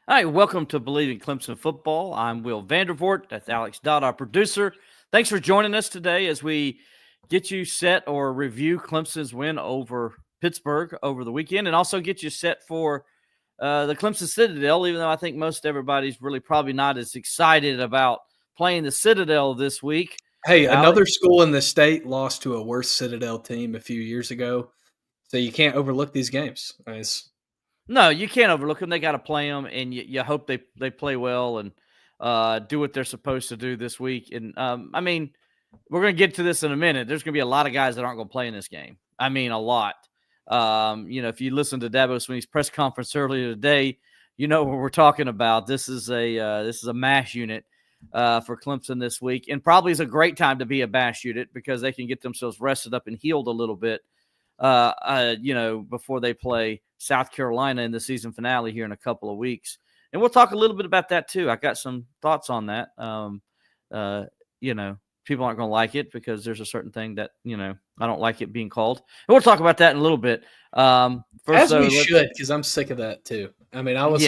All right, welcome to Believe in Clemson Football. I'm Will Vandervoort. That's Alex Dodd, our producer. Thanks for joining us today as we get you set or review Clemson's win over Pittsburgh over the weekend, and also get you set for the Clemson Citadel, even though I think most everybody's really probably not as excited about playing the Citadel this week. Hey, Alex? another school in the state lost to a worse Citadel team a few years ago, so you can't overlook these games. No, you can't overlook them. They got to play them, and you hope they play well and do what they're supposed to do this week. And I mean, we're going to get to this in a minute. There's going to be a lot of guys that aren't going to play in this game. I mean, a lot. If you listen to Dabo Swinney's press conference earlier today, you know what we're talking about. This is a mash unit for Clemson this week, and probably is a great time to be a mash unit because they can get themselves rested up and healed a little bit. Before they play South Carolina in the season finale here in a couple of weeks. And we'll talk a little bit about that too. I got some thoughts on that. People aren't going to like it because there's a certain thing that, I don't like it being called. And we'll talk about that in a little bit. As we should, because I'm sick of that too. I mean, I was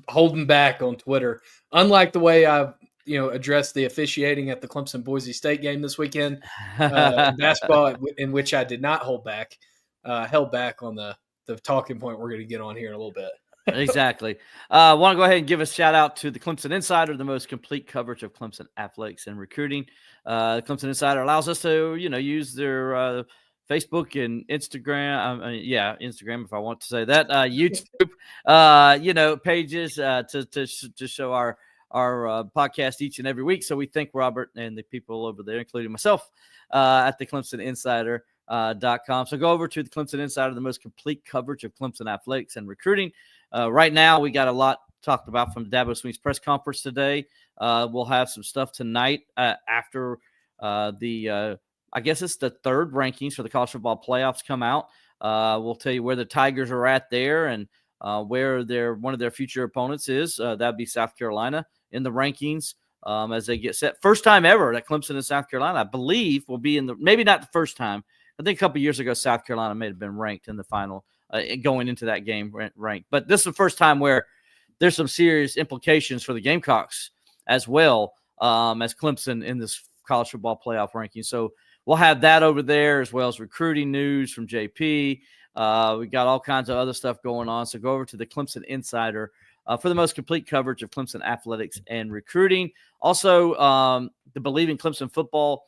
holding back on Twitter, unlike the way I've addressed the officiating at the Clemson Boise State game this weekend, basketball, in which I did not hold back, held back on the talking point we're going to get on here in a little bit. Exactly. I want to go ahead and give a shout out to the Clemson Insider, the most complete coverage of Clemson athletics and recruiting. The Clemson Insider allows us to, use their Facebook and Instagram. Instagram, if I want to say that, YouTube, pages to show our podcast each and every week. So we thank Robert and the people over there, including myself, at the Clemson Insider.com. So go over to the Clemson Insider, the most complete coverage of Clemson athletics and recruiting. Right now, we got a lot talked about from Dabo Swinney's press conference today. We'll have some stuff tonight after I guess it's the third rankings for the college football playoffs come out. We'll tell you where the Tigers are at there and where one of their future opponents is. That'd be South Carolina in the rankings as they get set. First time ever that Clemson and South Carolina, I believe, will be maybe not the first time. I think a couple years ago, South Carolina may have been ranked in the final going into that game ranked. But this is the first time where there's some serious implications for the Gamecocks as well as Clemson in this college football playoff ranking. So we'll have that over there as well as recruiting news from JP. We got all kinds of other stuff going on. So go over to the Clemson Insider for the most complete coverage of Clemson athletics and recruiting. Also, the Believe in Clemson Football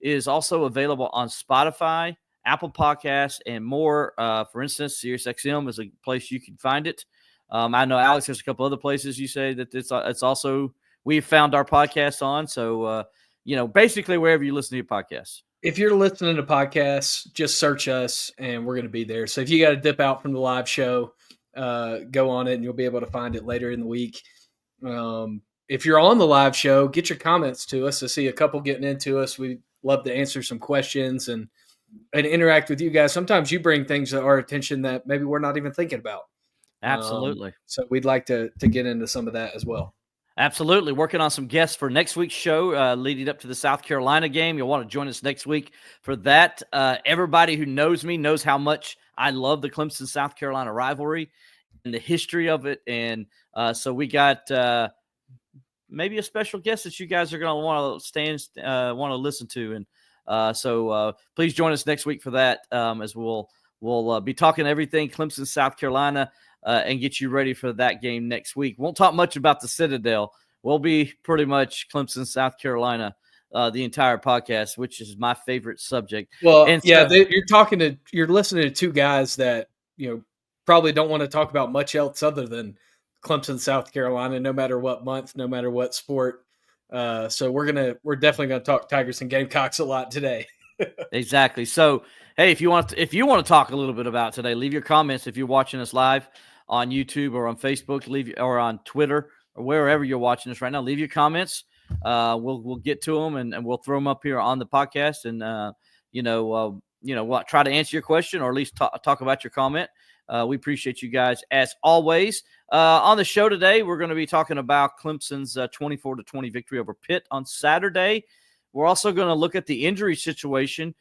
is also available on Spotify, Apple Podcasts, and more. For instance, SiriusXM is a place you can find it. I know, Alex, there's a couple other places you say that it's also we've found our podcast on. So, basically wherever you listen to your podcasts. If you're listening to podcasts, just search us, and we're going to be there. So if you got to dip out from the live show, go on it, and you'll be able to find it later in the week. If you're on the live show, get your comments to us. I see a couple getting into us. We'd love to answer some questions and interact with you guys. Sometimes you bring things to our attention that maybe we're not even thinking about. Absolutely. So we'd like to get into some of that as well. Absolutely. Working on some guests for next week's show leading up to the South Carolina game. You'll want to join us next week for that. Everybody who knows me knows how much I love the Clemson-South Carolina rivalry and the history of it. And so we got maybe a special guest that you guys are going to want to listen to. And so please join us next week for that as we'll be talking everything Clemson-South Carolina. And get you ready for that game next week. Won't talk much about the Citadel. We'll be pretty much Clemson, South Carolina, the entire podcast, which is my favorite subject. Well, you're listening to two guys that, probably don't want to talk about much else other than Clemson, South Carolina, no matter what month, no matter what sport. So we're definitely going to talk Tigers and Gamecocks a lot today. Exactly. So, hey, if you want to talk a little bit about it today, leave your comments if you're watching us live on YouTube or on Facebook, or on Twitter or wherever you're watching us right now. Leave your comments. We'll get to them and we'll throw them up here on the podcast and try to answer your question or at least talk about your comment. We appreciate you guys as always. On the show today, we're going to be talking about Clemson's 24-20 victory over Pitt on Saturday. We're also going to look at the injury situation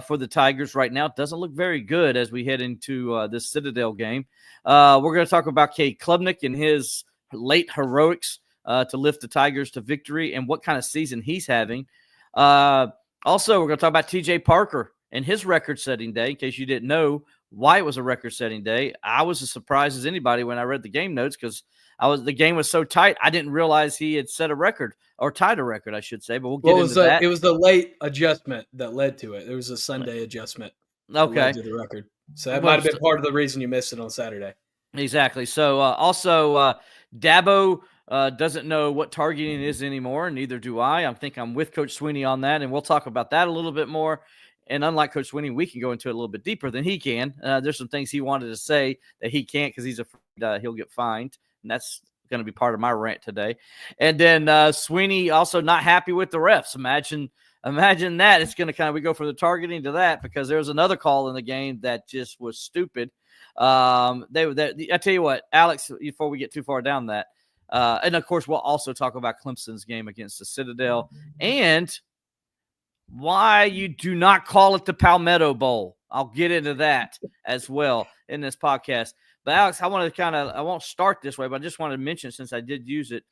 for the Tigers right now. It doesn't look very good as we head into this Citadel game. We're going to talk about Cade Klubnik and his late heroics to lift the Tigers to victory and what kind of season he's having. Also, we're going to talk about TJ Parker and his record-setting day, in case you didn't know why it was a record-setting day. I was as surprised as anybody when I read the game notes because the game was so tight. I didn't realize he had set a record or tied a record, I should say. But we'll get into that. It was the late adjustment that led to it. There was a Sunday adjustment that led to the record. So that might have been part of the reason you missed it on Saturday. Exactly. So also, Dabo doesn't know what targeting is anymore, and neither do I. I think I'm with Coach Sweeney on that, and we'll talk about that a little bit more. And unlike Coach Sweeney, we can go into it a little bit deeper than he can. There's some things he wanted to say that he can't because he's afraid he'll get fined, and that's going to be part of my rant today. And then Sweeney also not happy with the refs. Imagine that. It's going to we go from the targeting to that because there was another call in the game that just was stupid. I tell you what, Alex, before we get too far down that, and of course we'll also talk about Clemson's game against the Citadel and why you do not call it the Palmetto Bowl. I'll get into that as well in this podcast. But Alex, I won't start this way, but I just wanted to mention, since I did use it,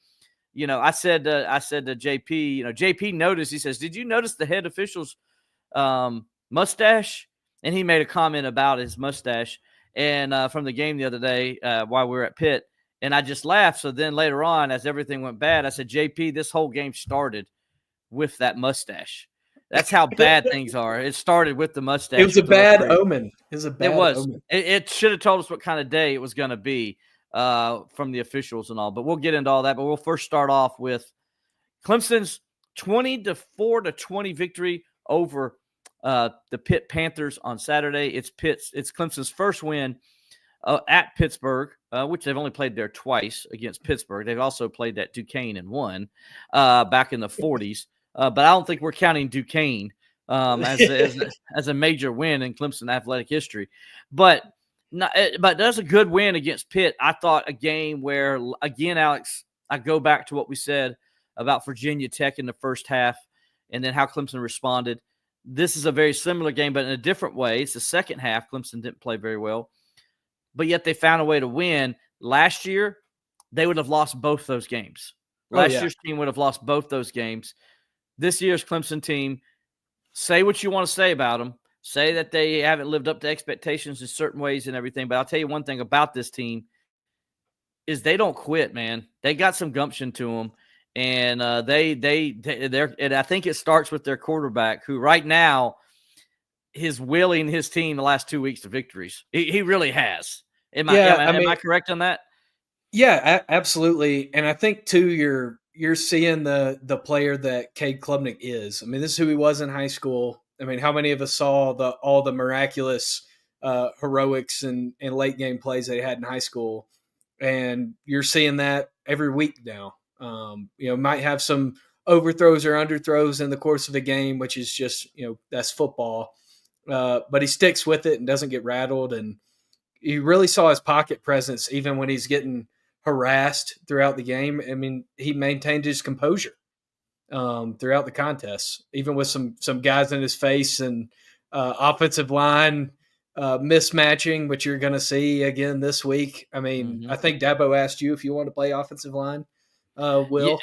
I said to JP, JP noticed, he says, did you notice the head official's mustache? And he made a comment about his mustache and from the game the other day while we were at Pitt. And I just laughed. So then later on, as everything went bad, I said, JP, this whole game started with that mustache. That's how bad things are. It started with the mustache. It was a bad omen. It should have told us what kind of day it was going to be from the officials and all. But we'll get into all that. But we'll first start off with Clemson's 24-20 victory over the Pitt Panthers on Saturday. It's Clemson's first win at Pittsburgh, which they've only played there twice against Pittsburgh. They've also played at Duquesne and won back in the 40s. But I don't think we're counting Duquesne as a major win in Clemson athletic history. But that's a good win against Pitt. I thought a game where, again, Alex, I go back to what we said about Virginia Tech in the first half and then how Clemson responded. This is a very similar game, but in a different way. It's the second half. Clemson didn't play very well, but yet they found a way to win. Last year, they would have lost both those games. Last year's team would have lost both those games. This year's Clemson team, say what you want to say about them. Say that they haven't lived up to expectations in certain ways and everything. But I'll tell you one thing about this team is they don't quit, man. They got some gumption to them. And and I think it starts with their quarterback, who right now is willing his team the last 2 weeks to victories. He really has. Am I correct on that? Yeah, absolutely. And I think too, you're seeing the player that Cade Klubnik is. I mean, this is who he was in high school. I mean, how many of us saw all the miraculous heroics and late game plays that he had in high school? And you're seeing that every week now. Might have some overthrows or underthrows in the course of the game, which is just, that's football. But he sticks with it and doesn't get rattled. And you really saw his pocket presence even when he's getting harassed throughout the game. I mean, he maintained his composure throughout the contest, even with some guys in his face and offensive line mismatching, which you're going to see again this week. I mean, I think Dabo asked you if you want to play offensive line, Will.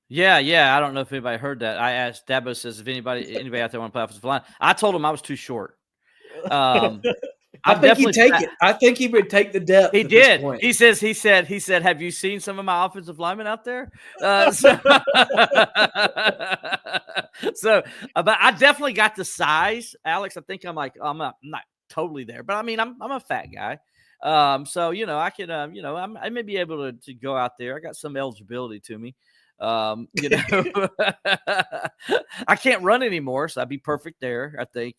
Yeah. I don't know if anybody heard that. I asked Dabo, says if anybody out there want to play offensive line. I told him I was too short. I think he'd take it. I think he would take the depth. He did. He said, have you seen some of my offensive linemen out there? But I definitely got the size, Alex. I think I'm not totally there, but I mean, I'm a fat guy. So, I could, I may be able to go out there. I got some eligibility to me. I can't run anymore, so I'd be perfect there. I think,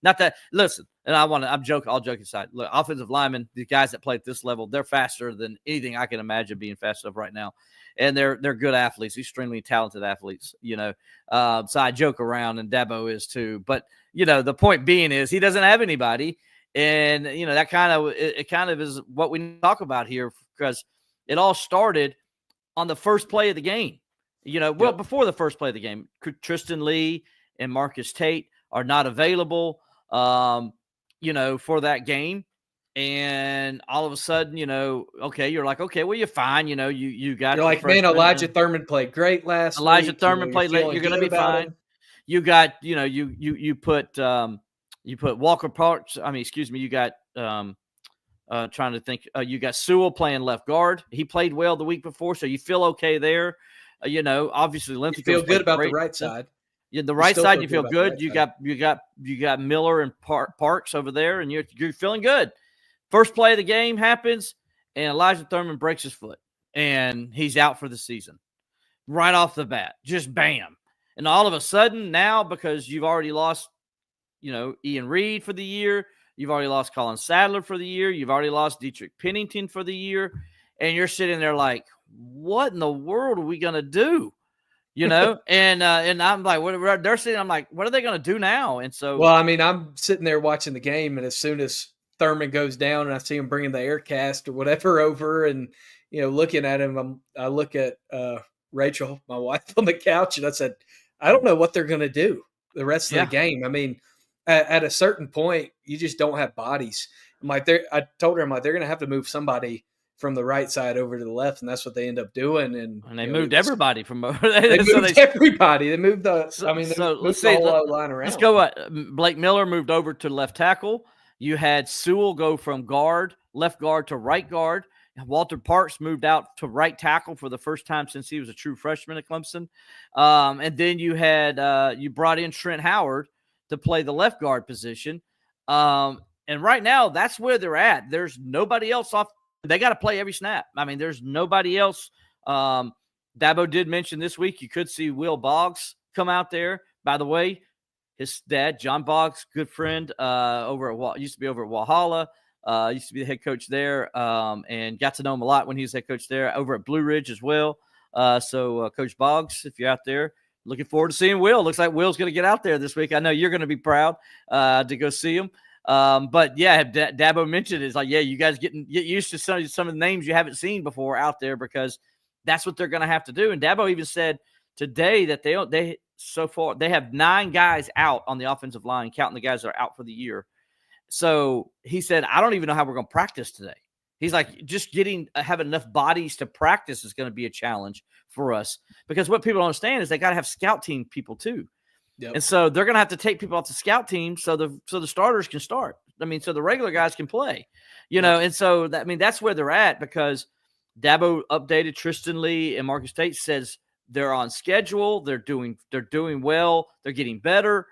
not that. Listen, and I'm joking. All joking aside, look, offensive linemen, the guys that play at this level, they're faster than anything I can imagine being fast enough right now, and they're good athletes, extremely talented athletes. So I joke around, and Dabo is too. But the point being is he doesn't have anybody, and that kind of is what we talk about here, because it all started on the first play of the game. Before the first play of the game, Tristan Lee and Marcus Tate are not available, for that game. And all of a sudden, okay, you're like, okay, well, you're fine. You got You're the like, man, freshman. Elijah Thurman played great last Elijah week. Thurman You're played late. feeling You're going to good be about fine. him. You got, you put Walker Parks. I mean, excuse me. You got, trying to think, you got Sewell playing left guard. He played well the week before, so you feel okay there. Obviously, You Linthicum feel good about great. the right side. Yeah, the You right still side, feel you good feel about the good. right You got Miller and Parks over there, and you're feeling good. First play of the game happens, and Elijah Thurman breaks his foot, and he's out for the season. Right off the bat, just bam. And all of a sudden now, because you've already lost, Ian Reed for the year, you've already lost Colin Sadler for the year, you've already lost Dietrich Pennington for the year, and you're sitting there like, what in the world are we going to do? And I'm like, they're sitting, I'm like, what are they going to do now? And so, well, I mean, I'm sitting there watching the game, and as soon as Thurman goes down, and I see him bringing the air cast or whatever over, and looking at him, I look at Rachel, my wife, on the couch, and I said, I don't know what they're going to do the rest of the game. I mean, at a certain point, you just don't have bodies. I told her, they're going to have to move somebody from the right side over to the left, and that's what they end up doing. And they moved everybody from over there. They moved everybody. They moved the. Let's see. The whole line around. Let's go. Blake Miller moved over to left tackle. You had Sewell go from left guard to right guard. Walter Parks moved out to right tackle for the first time since he was a true freshman at Clemson. And then you had you brought in Trent Howard to play the left guard position. And right now, that's where they're at. There's nobody else off. They got to play every snap. I mean, there's nobody else. Dabo did mention this week you could see Will Boggs come out there. By the way, his dad, John Boggs, good friend, used to be over at Walhalla. Used to be the head coach there, and got to know him a lot when he was head coach there. Over at Blue Ridge as well. So Coach Boggs, if you're out there, looking forward to seeing Will. Looks like Will's going to get out there this week. I know you're going to be proud to go see him. But yeah, Dabo mentioned is like, yeah, you guys get used to some of the names you haven't seen before out there, because that's what they're going to have to do. And Dabo even said today that they so far they have 9 guys out on the offensive line, counting the guys that are out for the year. So he said, I don't even know how we're going to practice today. He's like, just having enough bodies to practice is going to be a challenge for us, because what people don't understand is they got to have scout team people too. Yep. And so they're going to have to take people off the scout team so the starters can start. I mean, so the regular guys can play, and so that's where they're at, because Dabo updated Tristan Lee and Marcus Tate, says they're on schedule. They're doing well. They're getting better,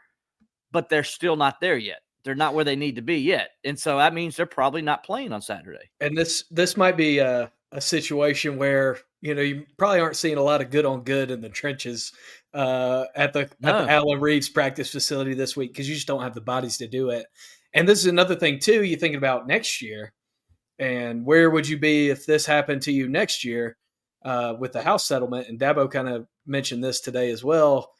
but they're still not there yet. They're not where they need to be yet. And so that means they're probably not playing on Saturday. And this might be a situation where, you probably aren't seeing a lot of good on good in the trenches at the Allen Reeves practice facility this week, because you just don't have the bodies to do it. And this is another thing too, you're thinking about next year, and where would you be if this happened to you next year with the house settlement? And Dabo kind of mentioned this today as well.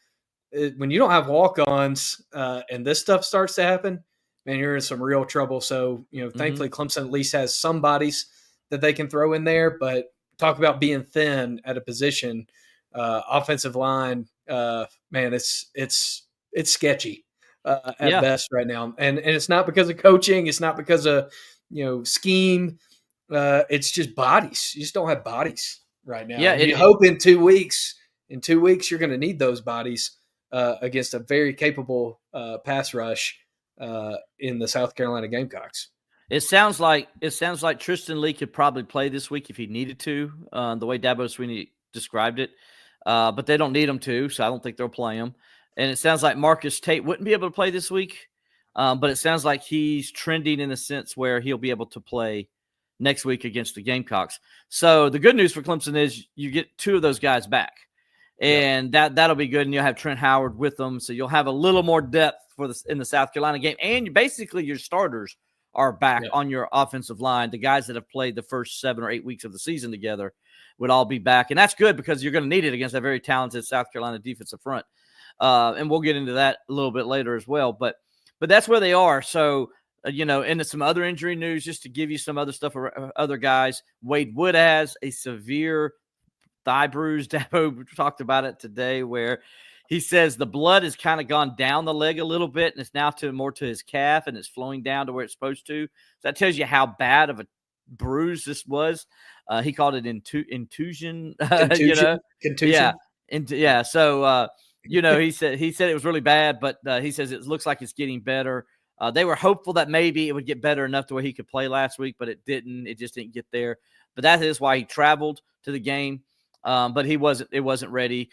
When you don't have walk-ons and this stuff starts to happen, man, you're in some real trouble. So, thankfully Clemson at least has some bodies that they can throw in there, but talk about being thin at a position, offensive line, man, it's sketchy at best right now. And it's not because of coaching. It's not because of, scheme. It's just bodies. You just don't have bodies right now. Yeah. You hope in 2 weeks, you're going to need those bodies against a very capable pass rush in the South Carolina Gamecocks. It sounds like Tristan Lee could probably play this week if he needed to, the way Dabo Swinney described it. But they don't need him to, so I don't think they'll play him. And it sounds like Marcus Tate wouldn't be able to play this week, but it sounds like he's trending in a sense where he'll be able to play next week against the Gamecocks. So the good news for Clemson is you get 2 of those guys back. And that'll be good, and you'll have Trent Howard with them, so you'll have a little more depth in the South Carolina game. And basically your starters are back on your offensive line. The guys that have played the first 7 or 8 weeks of the season together would all be back, and that's good because you're going to need it against a very talented South Carolina defensive front. And we'll get into that a little bit later as well. But that's where they are. So into some other injury news, just to give you some other stuff. Other guys, Wade Wood has a severe thigh bruise. Dabo talked about it today, where He says the blood has kind of gone down the leg a little bit, and it's now more to his calf, and it's flowing down to where it's supposed to. So that tells you how bad of a bruise this was. He called it intuition. Contusion. Yeah, yeah. So he said it was really bad, but he says it looks like it's getting better. They were hopeful that maybe it would get better enough to where he could play last week, but it didn't. It just didn't get there. But that is why he traveled to the game. But it wasn't ready.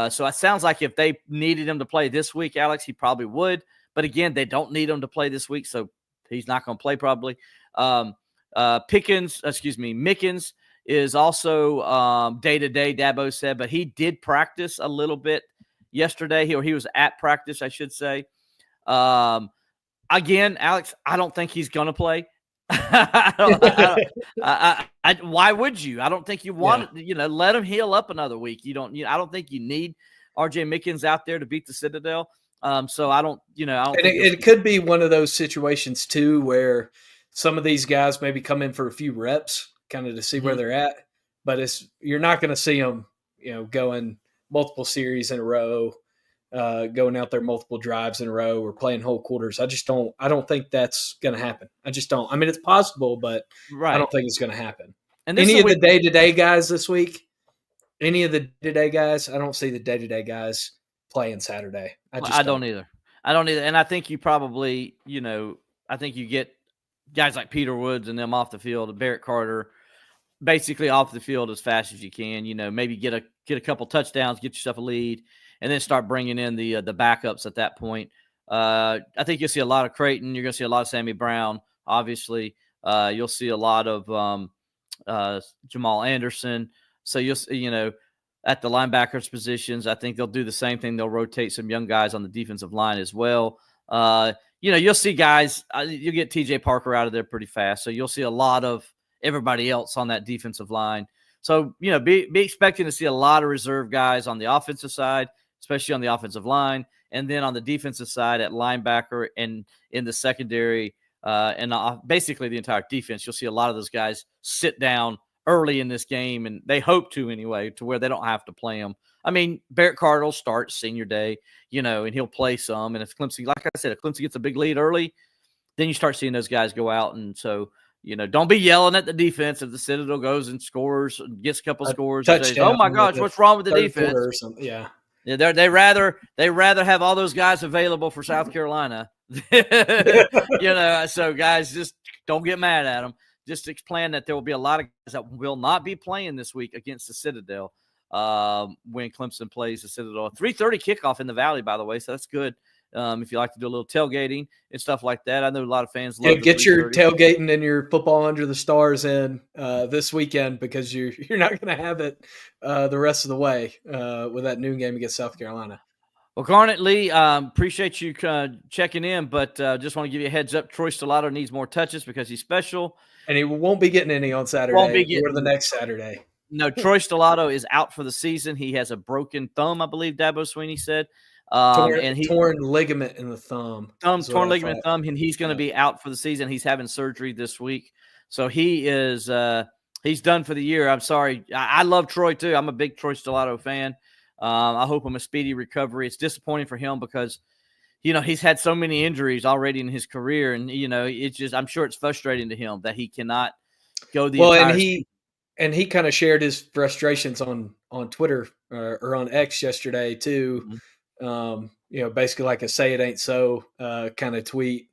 So it sounds like if they needed him to play this week, Alex, he probably would. But again, they don't need him to play this week, so he's not going to play probably. Mickens is also day-to-day, Dabo said, but he did practice a little bit yesterday. He was at practice, I should say. Again, Alex, I don't think he's going to play. Why would you? I don't think you want let him heal up another week. I don't think you need RJ Mickens out there to beat the Citadel. So I don't. It could be one of those situations too where some of these guys maybe come in for a few reps, kind of to see where they're at. But you're not going to see them, going multiple series in a row, going out there multiple drives in a row or playing whole quarters. I don't think that's going to happen. I just don't. I mean, it's possible, but I don't think it's going to happen. And any of the day-to-day guys this week, I don't see the day-to-day guys playing Saturday. I don't either. And I think you probably, I think you get guys like Peter Woods and them off the field, Barrett Carter, basically off the field as fast as you can, maybe get a couple touchdowns, get yourself a lead, and then start bringing in the backups at that point. I think you'll see a lot of Creighton. You're going to see a lot of Sammy Brown, obviously. You'll see a lot of Jamal Anderson. So you'll at the linebackers positions, I think they'll do the same thing. They'll rotate some young guys on the defensive line as well. You'll see guys. You'll get TJ Parker out of there pretty fast. So you'll see a lot of everybody else on that defensive line. So, be expecting to see a lot of reserve guys on the offensive side, especially on the offensive line, and then on the defensive side at linebacker and in the secondary and basically the entire defense. You'll see a lot of those guys sit down early in this game, and they hope to anyway, to where they don't have to play them. I mean, Barrett Carter will start senior day, and he'll play some. And if Clemson, like I said, if Clemson gets a big lead early, then you start seeing those guys go out. And so, don't be yelling at the defense if the Citadel goes and scores, gets a couple scores. And says, oh my gosh, what's wrong with the defense? Yeah, they rather have all those guys available for South Carolina. So guys, just don't get mad at them. Just explain that there will be a lot of guys that will not be playing this week against the Citadel when Clemson plays the Citadel. 3:30 kickoff in the Valley, by the way, so that's good. If you like to do a little tailgating and stuff like that. I know a lot of fans love get your tailgating and your football under the stars in this weekend, because you're not going to have it the rest of the way with that noon game against South Carolina. Well, Garnet Lee, appreciate you checking in, but just want to give you a heads up. Troy Stellato needs more touches because he's special. And he won't be getting any on Saturday or the next Saturday. No, Troy Stellato is out for the season. He has a broken thumb, I believe Dabo Sweeney said. Torn ligament in the thumb. Torn ligament in the thumb, and he's going to be out for the season. He's having surgery this week. So he is he's done for the year. I'm sorry. I love Troy too. I'm a big Troy Stellato fan. I hope him a speedy recovery. It's disappointing for him because he's had so many injuries already in his career, and it's just, I'm sure it's frustrating to him that he cannot go the entire season. And he kind of shared his frustrations on Twitter or on X yesterday too. Mm-hmm. Basically like a "say it ain't so" kind of tweet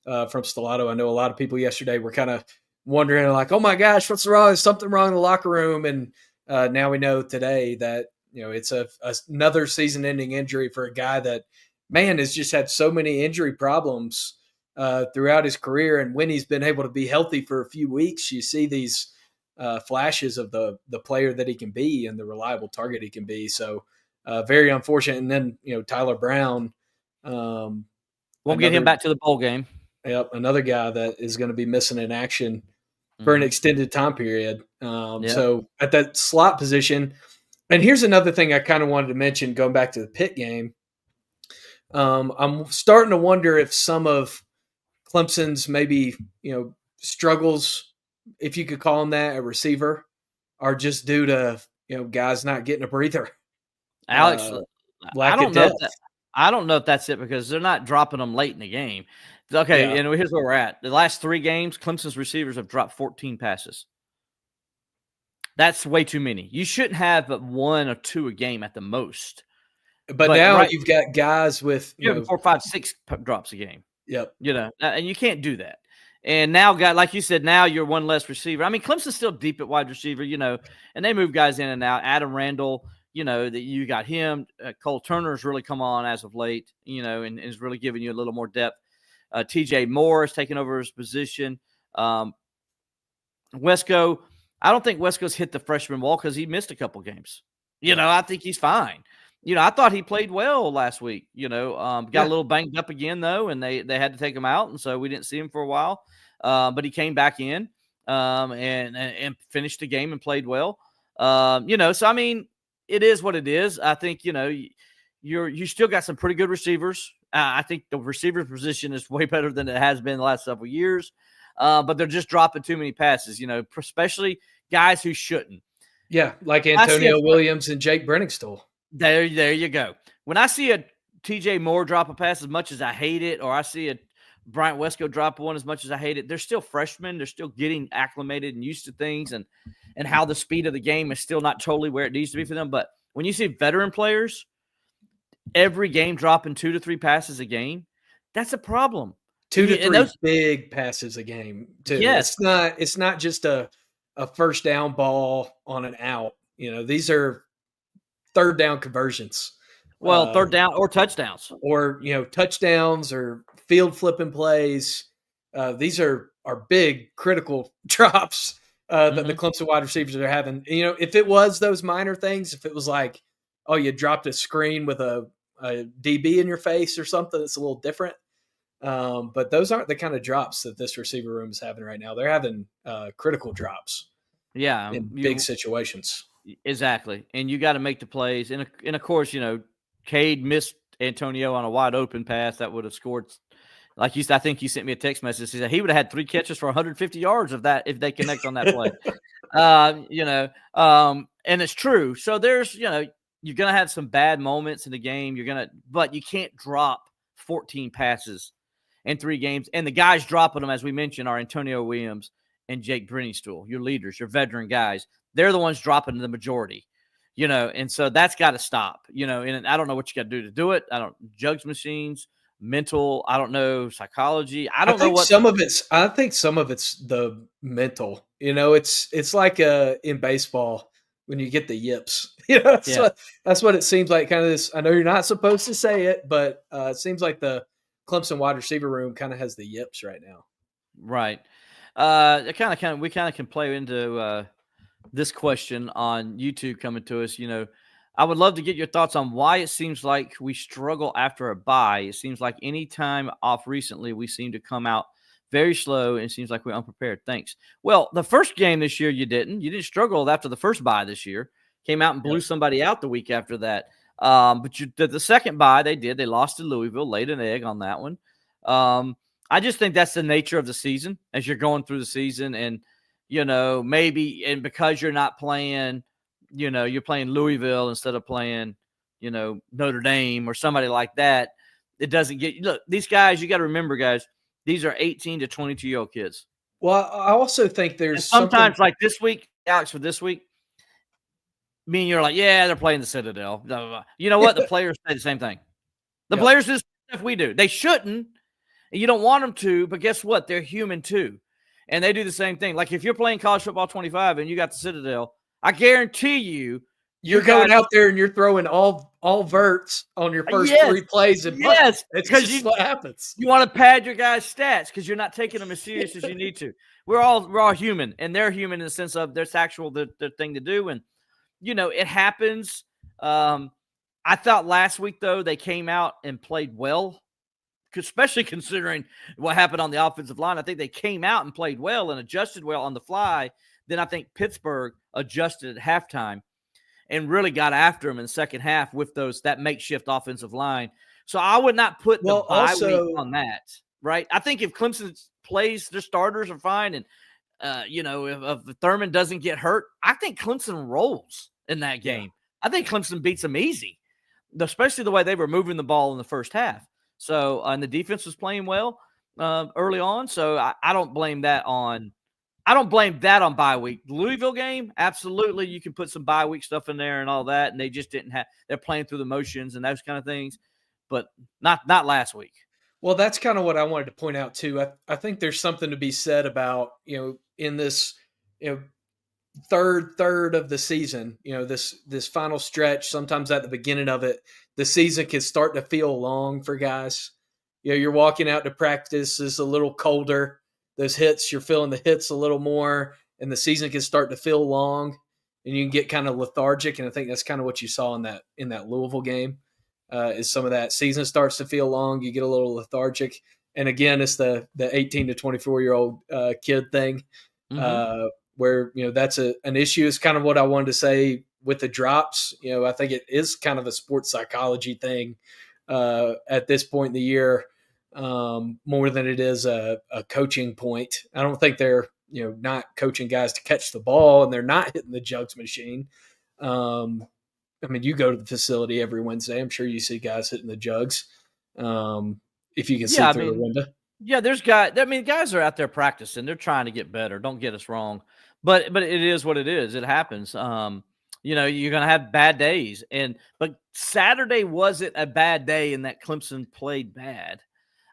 from Stellato. I know a lot of people yesterday were kind of wondering, like, "Oh my gosh, what's wrong? Is something wrong in the locker room?" And now we know today that it's another season-ending injury for a guy that, man, has just had so many injury problems throughout his career. And when he's been able to be healthy for a few weeks, you see these flashes of the player that he can be and the reliable target he can be. So very unfortunate. And then, Tyler Brown. Won't get him back to the bowl game. Yep, another guy that is going to be missing in action for an extended time period. So at that slot position, and here's another thing I kind of wanted to mention going back to the Pitt game. I'm starting to wonder if some of Clemson's maybe, struggles, if you could call them that, a receiver, are just due to, guys not getting a breather. Alex, lack I of don't know if depth. I don't know if that's it because they're not dropping them late in the game. Okay, Yeah. and here's where we're at. The last 3 games, Clemson's receivers have dropped 14 passes. That's way too many. You shouldn't have but 1 or 2 a game at the most. But But now right, you've got guys with, you're having 4, 5, 6 drops a game. yep. And you can't do that. And now, like you said, now you're one less receiver. I mean, Clemson's still deep at wide receiver, and they move guys in and out. Adam Randall, that you got him. Cole Turner's really come on as of late, and is really giving you a little more depth. TJ Moore is taking over his position. Wesco, I don't think Wesco's hit the freshman wall because he missed a couple games. I think he's fine. I thought he played well last week. Got a little banged up again though, and they had to take him out, and so we didn't see him for a while. But he came back in and finished the game and played well. So I mean, it is what it is. I think you still got some pretty good receivers. I think the receiver position is way better than it has been the last several years. But they're just dropping too many passes. Especially guys who shouldn't. Yeah, like Antonio Williams and Jake Brenningstool. There you go. When I see a TJ Moore drop a pass as much as I hate it, or I see a Bryant Wesco drop one as much as I hate it, they're still freshmen. They're still getting acclimated and used to things and how the speed of the game is still not totally where it needs to be for them. But when you see veteran players every game dropping 2 to 3 passes a game, that's a problem. 2 to 3 big passes a game, too. Yes. It's not just a first down ball on an out. These are third down conversions. Well, third down or touchdowns. Or, touchdowns or field flipping plays. These are big, critical drops that the Clemson wide receivers are having. If it was those minor things, if it was like, oh, you dropped a screen with a DB in your face or something, it's a little different. But those aren't the kind of drops that this receiver room is having right now. They're having critical drops. Yeah. In big situations. Exactly. And you got to make the plays. And of course, Cade missed Antonio on a wide open pass that would have scored. Like I think you sent me a text message. He said he would have had 3 catches for 150 yards if they connect on that play. And it's true. So there's, you're going to have some bad moments in the game. But you can't drop 14 passes in 3 games. And the guys dropping them, as we mentioned, are Antonio Williams and Jake Brenningstool, your leaders, your veteran guys. They're the ones dropping the majority, and so that's got to stop, and I don't know what you got to do it. Jugs machines, mental, I don't know, psychology. I don't know what I think some of it's the mental, it's like in baseball when you get the yips, that's what it seems like. Kind of this, I know you're not supposed to say it, but it seems like the Clemson wide receiver room kind of has the yips right now. Right. We kind of can play into this question on YouTube coming to us. I would love to get your thoughts on why it seems like we struggle after a bye. It seems like any time off recently, we seem to come out very slow, and it seems like we're unprepared. Thanks. Well, the first game this year, you didn't struggle after the first bye this year. Came out and blew somebody out the week after that. But the second bye, they did. They lost to Louisville, laid an egg on that one. I just think that's the nature of the season as you're going through the season. And, maybe, and because you're not playing, you're playing Louisville instead of playing, Notre Dame or somebody like that. It doesn't look, these guys, you got to remember, guys, these are 18 to 22-year-old kids. Well, I also think there's sometimes like this week, Alex, for this week, me and you're like, yeah, they're playing the Citadel. Blah, blah, blah. You know what? The players say the same thing. The players do stuff we do. They shouldn't. And you don't want them to, but guess what? They're human too. And they do the same thing. Like if you're playing college football 25 and you got the Citadel, I guarantee you're going out there and you're throwing all verts on your first 3 plays. And yes, it's just what happens. You want to pad your guys' stats because you're not taking them as serious as you need to. We're all human, and they're human in the sense of there's actual the thing to do. And, it happens. I thought last week, though, they came out and played well, especially considering what happened on the offensive line. I think they came out and played well and adjusted well on the fly. Then I think Pittsburgh adjusted at halftime and really got after them in the second half with that makeshift offensive line. So I would not put the bye week on that, right? I think if Clemson plays, their starters are fine, and if Thurman doesn't get hurt, I think Clemson rolls in that game. I think Clemson beats them easy. especially the way they were moving the ball in the first half. So, and the defense was playing well early on. So I don't blame that on. I don't blame that on bye week. The Louisville game, absolutely, you can put some bye week stuff in there and all that, and they just didn't have. They're playing through the motions and those kind of things, but not last week. Well, that's kind of what I wanted to point out too. I think there's something to be said about, in this, third of the season, this final stretch, sometimes at the beginning of it, the season can start to feel long for guys. You're walking out to practice, it's a little colder. Those hits, you're feeling the hits a little more, and the season can start to feel long, and you can get kind of lethargic. And I think that's kind of what you saw in that Louisville game. Is some of that season starts to feel long, you get a little lethargic. And again, it's the 18 to 24-year-old kid thing, where that's an issue. Is kind of what I wanted to say with the drops. I think it is kind of a sports psychology thing at this point in the year, more than it is a coaching point. I don't think they're not coaching guys to catch the ball, and they're not hitting the jugs machine. I mean, you go to the facility every Wednesday. I'm sure you see guys hitting the jugs. If you can see through the window. Yeah, there's guys. I mean, guys are out there practicing. They're trying to get better. Don't get us wrong, but it is what it is. It happens. You're gonna have bad days, but Saturday wasn't a bad day in that Clemson played bad.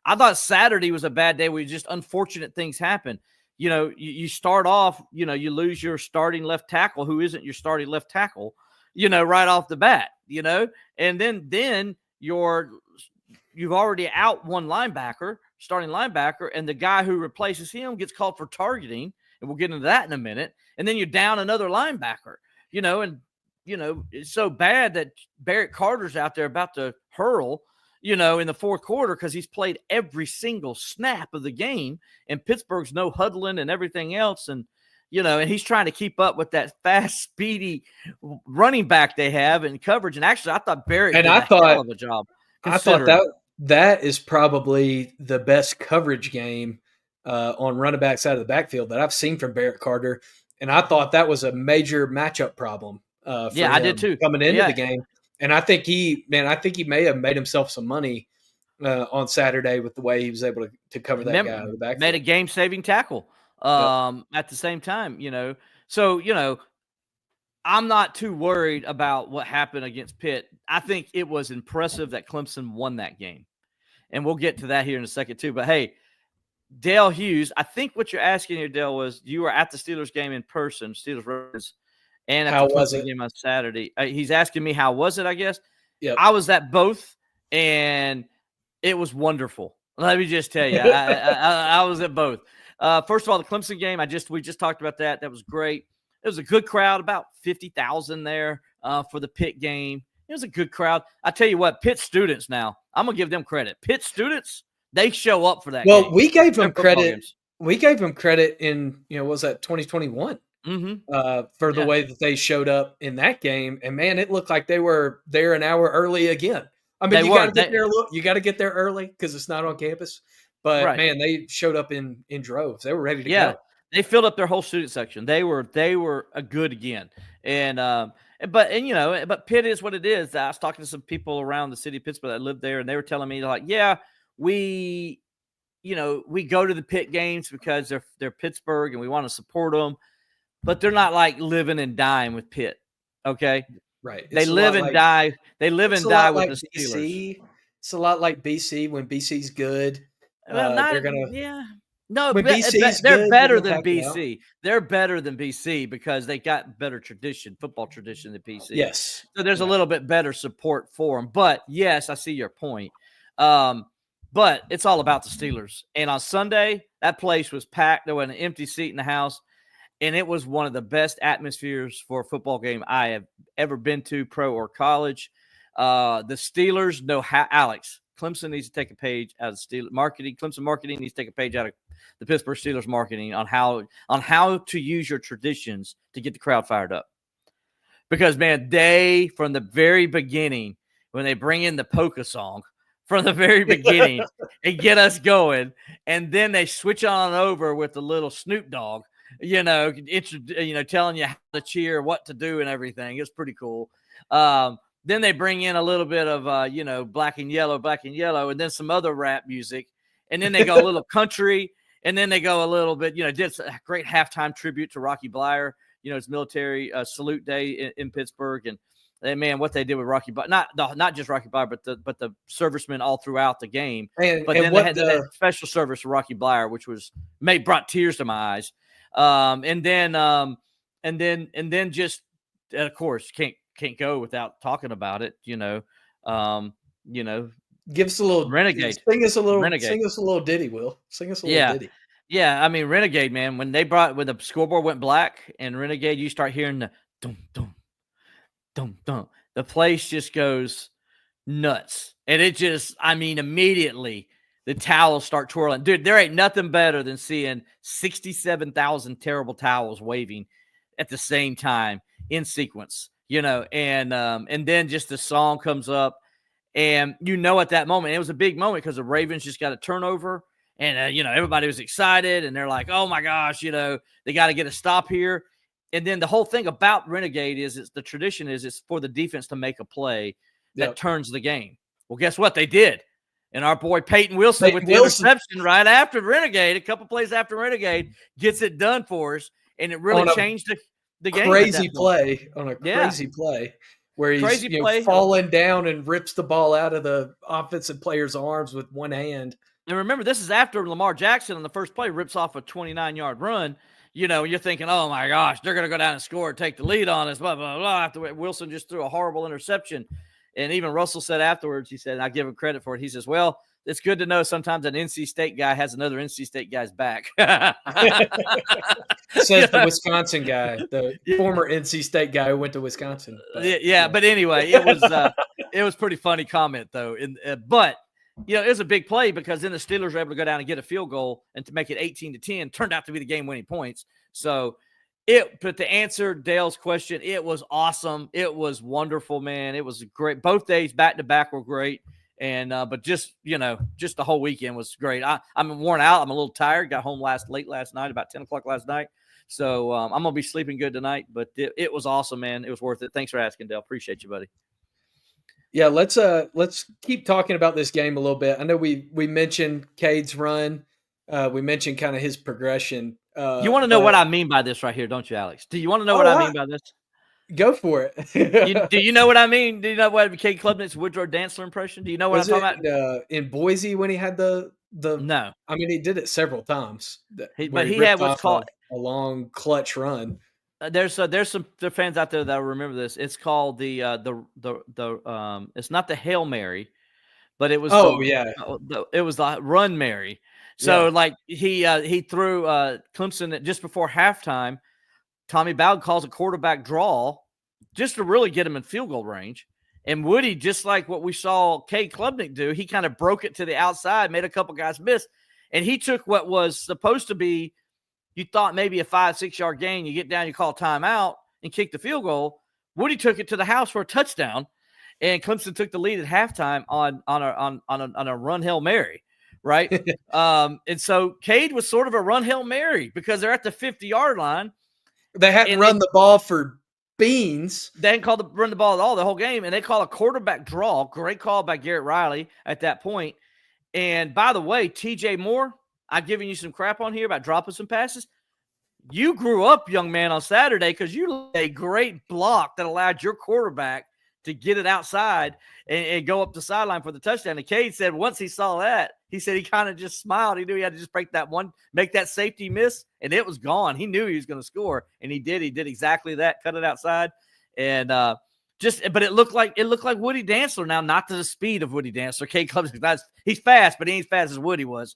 I thought Saturday was a bad day where just unfortunate things happen. You start off. You lose your starting left tackle, who isn't your starting left tackle. Right off the bat, and then you've already out one linebacker, starting linebacker, and the guy who replaces him gets called for targeting, and we'll get into that in a minute. And then you're down another linebacker, it's so bad that Barrett Carter's out there about to hurl, in the fourth quarter because he's played every single snap of the game, and Pittsburgh's no huddling and everything else, and he's trying to keep up with that fast, speedy running back they have in coverage. And actually, I thought Barrett did a hell of a job. I thought that is probably the best coverage game on running back side of the backfield that I've seen from Barrett Carter. And I thought that was a major matchup problem for him I did too. Coming into the game. And I think he may have made himself some money on Saturday with the way he was able to cover that guy in the backfield. Made a game-saving tackle. At the same time, so I'm not too worried about what happened against Pitt. I think it was impressive that Clemson won that game, and we'll get to that here in a second too. But hey, Dale Hughes, I think what you're asking here, Dale, was you were at the Steelers game in person, Steelers, and at the Clemson game on Saturday. He's asking me how was it? I guess I was at both, and it was wonderful. Let me just tell you, I was at both. First of all, the Clemson game, we just talked about that. That was great. It was a good crowd, about 50,000 there for the Pitt game. It was a good crowd. I tell you what, Pitt students now, I'm going to give them credit. Pitt students, they show up for that game. Well, we gave them credit. Games. We gave them credit in, what was that, 2021? For the way that they showed up in that game. And, man, it looked like they were there an hour early again. I mean, you got to get there. You got to get there early because it's not on campus. But man, they showed up in droves. They were ready to go. They filled up their whole student section. They were a good again. But Pitt is what it is. I was talking to some people around the city of Pittsburgh that lived there, and they were telling me like, we go to the Pitt games because they're Pittsburgh and we want to support them, but they're not like living and dying with Pitt. Okay. Right. They live and die. They live and die with the Steelers. BC. It's a lot like BC when BC's good. Well, No, they're better than BC. They're better than BC because they got better football tradition than BC. Yes. So there's a little bit better support for them. But, yes, I see your point. But it's all about the Steelers. And on Sunday, that place was packed. There was an empty seat in the house. And it was one of the best atmospheres for a football game I have ever been to, pro or college. The Steelers know how – Alex, Clemson needs to take a page out of Steelers marketing. Clemson marketing needs to take a page out of the Pittsburgh Steelers marketing on how to use your traditions to get the crowd fired up. Because, man, they, from the very beginning, when they bring in the polka song, from the very beginning and get us going, and then they switch on over with the little Snoop Dogg, telling you how to cheer, what to do and everything. It's pretty cool. Then they bring in a little bit of, black and yellow, and then some other rap music. And then they go a little country. And then they go a little bit, did a great halftime tribute to Rocky Bleier, his military salute day in Pittsburgh. And man, what they did with Rocky Bleier, not just Rocky Bleier, but the servicemen all throughout the game. But then they had that special service for Rocky Bleier, which brought tears to my eyes. And then just, of course, can't go without talking about it. Give us a little Renegade. Sing us a little ditty, Will. Sing us a little ditty. Yeah, I mean, Renegade, man, when the scoreboard went black and Renegade, you start hearing the dum, dum, dum, dum. The place just goes nuts. And it just, immediately the towels start twirling. Dude, there ain't nothing better than seeing 67,000 terrible towels waving at the same time in sequence, and then just the song comes up. And at that moment, it was a big moment because the Ravens just got a turnover and, everybody was excited and they're like, oh my gosh, they got to get a stop here. And then the whole thing about Renegade is the tradition is it's for the defense to make a play that turns the game. Well, guess what? They did. And our boy Peyton Wilson with the interception right after Renegade, a couple plays after Renegade, gets it done for us. And it really changed the game. Crazy play where he's falling down and rips the ball out of the offensive player's arms with one hand. And remember, this is after Lamar Jackson on the first play rips off a 29-yard run. You're thinking, oh, my gosh, they're going to go down and score and take the lead on us, blah, blah, blah. After Wilson just threw a horrible interception. And even Russell said afterwards, he said, and I give him credit for it, he says, well, it's good to know sometimes an NC State guy has another NC State guy's back. Says the Wisconsin guy, the former NC State guy who went to Wisconsin. But anyway, it was pretty funny comment though. But it was a big play because then the Steelers were able to go down and get a field goal and to make it 18-10 turned out to be the game-winning points. So but to answer Dale's question, it was awesome. It was wonderful, man. It was great. Both days back to back were great. And but just the whole weekend was great. I'm worn out. I'm a little tired. Got home late last night, about 10 o'clock last night. So I'm gonna be sleeping good tonight. But it was awesome, man. It was worth it. Thanks for asking, Dale. Appreciate you, buddy. Yeah, let's keep talking about this game a little bit. I know we mentioned Cade's run. We mentioned kind of his progression. You want to know what I mean by this right here, don't you, Alex? Do you want to know what I mean by this? Go for it. Do you know what I mean? Do you know what Cade Klubnik's Woodrow Dantzler impression? Do you know what I'm talking about? In Boise when he had the no. I mean, he did it several times. But he had what's called a long clutch run. There's some fans out there that will remember this. It's called the it's not the Hail Mary, but it was it was the Run Mary. So like he threw Clemson just before halftime. Tommy Bowden calls a quarterback draw just to really get him in field goal range. And Woody, just like what we saw Cade Klubnik do, he kind of broke it to the outside, made a couple guys miss. And he took what was supposed to be, you thought maybe a 5-6 yard gain. You get down, you call timeout and kick the field goal. Woody took it to the house for a touchdown. And Clemson took the lead at halftime on a run Hail Mary. Right. And so Cade was sort of a run Hail Mary because they're at the 50-yard line. They hadn't run the ball for beans. They didn't run the ball at all the whole game, and they call a quarterback draw. Great call by Garrett Riley at that point. And by the way, TJ Moore, I've given you some crap on here about dropping some passes. You grew up, young man, on Saturday because you laid a great block that allowed your quarterback to get it outside and go up the sideline for the touchdown. And Cade said once he saw that, he said he kind of just smiled. He knew he had to just make that safety miss, and it was gone. He knew he was going to score, and he did. He did exactly that, cut it outside. And but it looked like Woody Dantzler now, not to the speed of Woody Dantzler. Cade Klubnik, he's fast, but he ain't as fast as Woody was.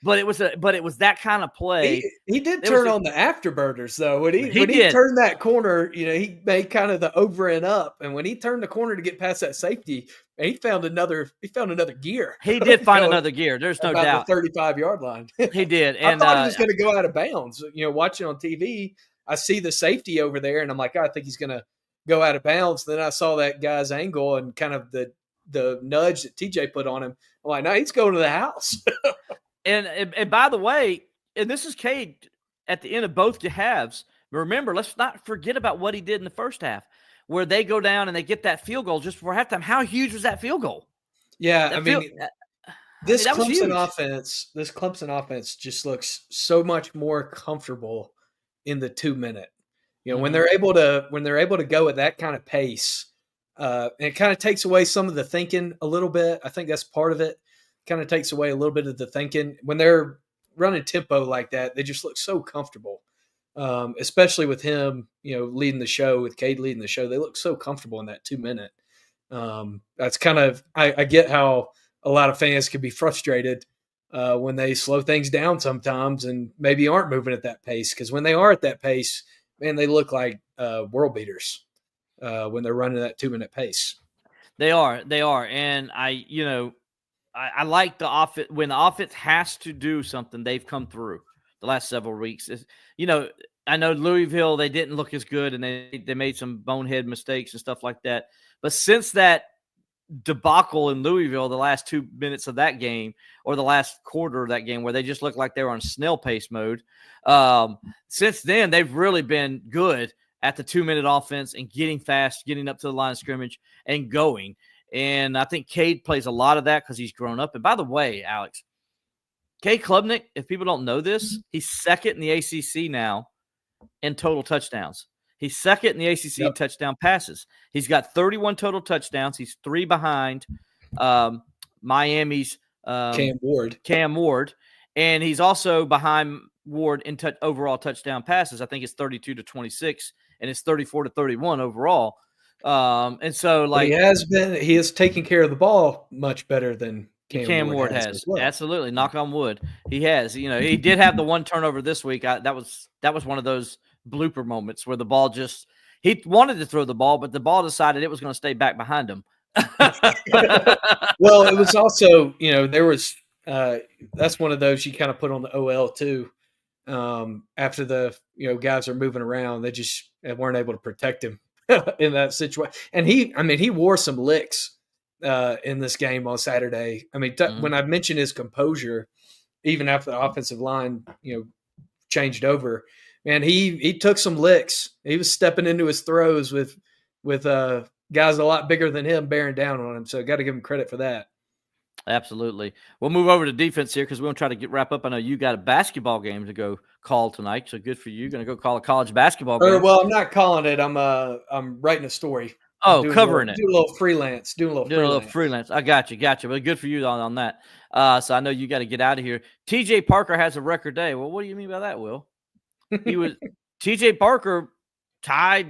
But it was that kind of play. He did turn on the afterburners though. When he turned that corner, he made kind of the over and up. And when he turned the corner to get past that safety, he found another gear. He did find another gear. There's no doubt. The 35-yard line. He did. And I thought he was going to go out of bounds. Watching on TV, I see the safety over there, and I'm like, I think he's going to go out of bounds. Then I saw that guy's angle and kind of the nudge that TJ put on him. I'm like, no, he's going to the house. And by the way, and this is Cade at the end of both halves. Remember, let's not forget about what he did in the first half. where they go down and they get that field goal just before halftime. How huge was that field goal? Yeah, That I mean, this that was huge. Clemson offense just looks so much more comfortable in the 2-minute. You know, when they're able to go at that kind of pace, it kind of takes away some of the thinking a little bit. I think that's part of it. Kind of takes away a little bit of the thinking. When they're running tempo like that, they just look so comfortable. Especially with him, leading the show, with Cade leading the show, they look so comfortable in that 2-minute. That's kind of I get how a lot of fans can be frustrated when they slow things down sometimes and maybe aren't moving at that pace, because when they are at that pace, man, they look like world beaters when they're running that 2-minute pace. They are, and I like the offense. When the offense has to do something, they've come through the last several weeks. I know Louisville, they didn't look as good, and they made some bonehead mistakes and stuff like that. But since that debacle in Louisville, the last 2 minutes of that game, or the last quarter of that game, where they just looked like they were on snail pace mode, since then they've really been good at the 2-minute offense and getting fast, getting up to the line of scrimmage and going. And I think Cade plays a lot of that because he's grown up. And by the way, Alex, Cade Klubnik, if people don't know this, he's second in the ACC now in total touchdowns. He's second in the ACC in touchdown passes. He's got 31 total touchdowns. He's 3 behind Miami's Cam Ward. And he's also behind Ward in overall touchdown passes. I think it's 32-26, and it's 34-31 overall. And so, like, he has taken care of the ball much better than Cam Ward has. Well. Absolutely. Knock on wood. He has. He did have the one turnover this week. That was one of those blooper moments where the ball he wanted to throw the ball, but the ball decided it was going to stay back behind him. Well, it was also, there was that's one of those you kind of put on the OL too. After the guys are moving around, they weren't able to protect him in that situation. And he wore some licks in this game on Saturday. I mean, when I mentioned his composure, even after the offensive line, changed over, man, he took some licks. He was stepping into his throws with guys a lot bigger than him bearing down on him. So got to give him credit for that. Absolutely. We'll move over to defense here because we're going to try to wrap up. I know you got a basketball game to go call tonight, so good for you. Going to go call a college basketball game. Well, I'm not calling it. I'm writing a story. Covering it. Doing a little freelance. I got you. But good for you on that. So I know you got to get out of here. TJ Parker has a record day. Well, what do you mean by that, Will? TJ Parker tied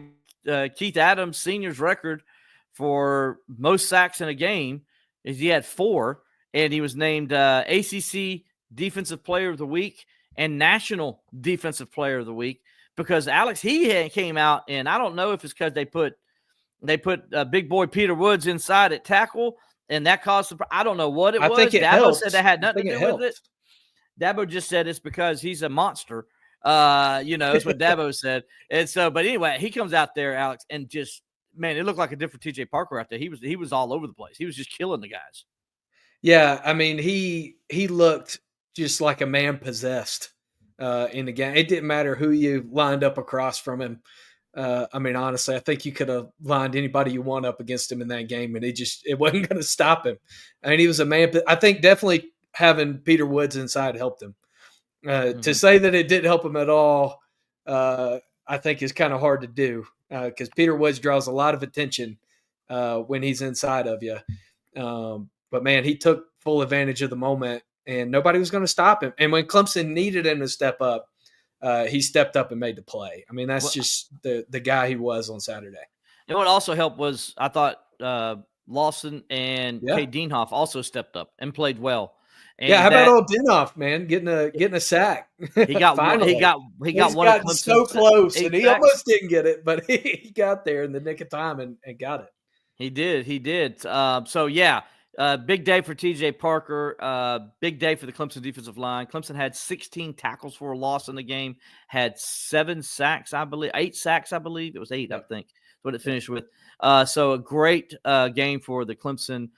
Keith Adams Sr.'s record for most sacks in a game. He had 4, and he was named ACC Defensive Player of the Week and National Defensive Player of the Week because Alex, he came out, and I don't know if it's because they put big boy Peter Woods inside at tackle, and that caused I don't know what it was. Dabo said that had nothing to do with it. Dabo just said it's because he's a monster. That's what Dabo said. And so, but anyway, he comes out there, Alex, and just, man, it looked like a different TJ Parker out there. He was all over the place. He was just killing the guys. Yeah, I mean, he looked just like a man possessed in the game. It didn't matter who you lined up across from him. I mean, honestly, I think you could have lined anybody you want up against him in that game, and it wasn't going to stop him. I mean, he was a man. I think definitely having Peter Woods inside helped him. To say that it didn't help him at all, I think is kind of hard to do because Peter Woods draws a lot of attention when he's inside of you. But, man, he took full advantage of the moment, and nobody was going to stop him. And when Clemson needed him to step up, he stepped up and made the play. I mean, that's just the guy he was on Saturday. And what also helped was I thought Lawson and Cade Dienhoff also stepped up and played well. And how about old Dienhoff, man, getting a sack? He got one. He got one. Got so close, and he almost didn't get it, but he got there in the nick of time and got it. He did. Big day for TJ Parker. Big day for the Clemson defensive line. Clemson had 16 tackles for a loss in the game. Had 7 sacks, I believe. 8 sacks, I believe. It was 8, I think. That's what it finished with. So a great game for the Clemson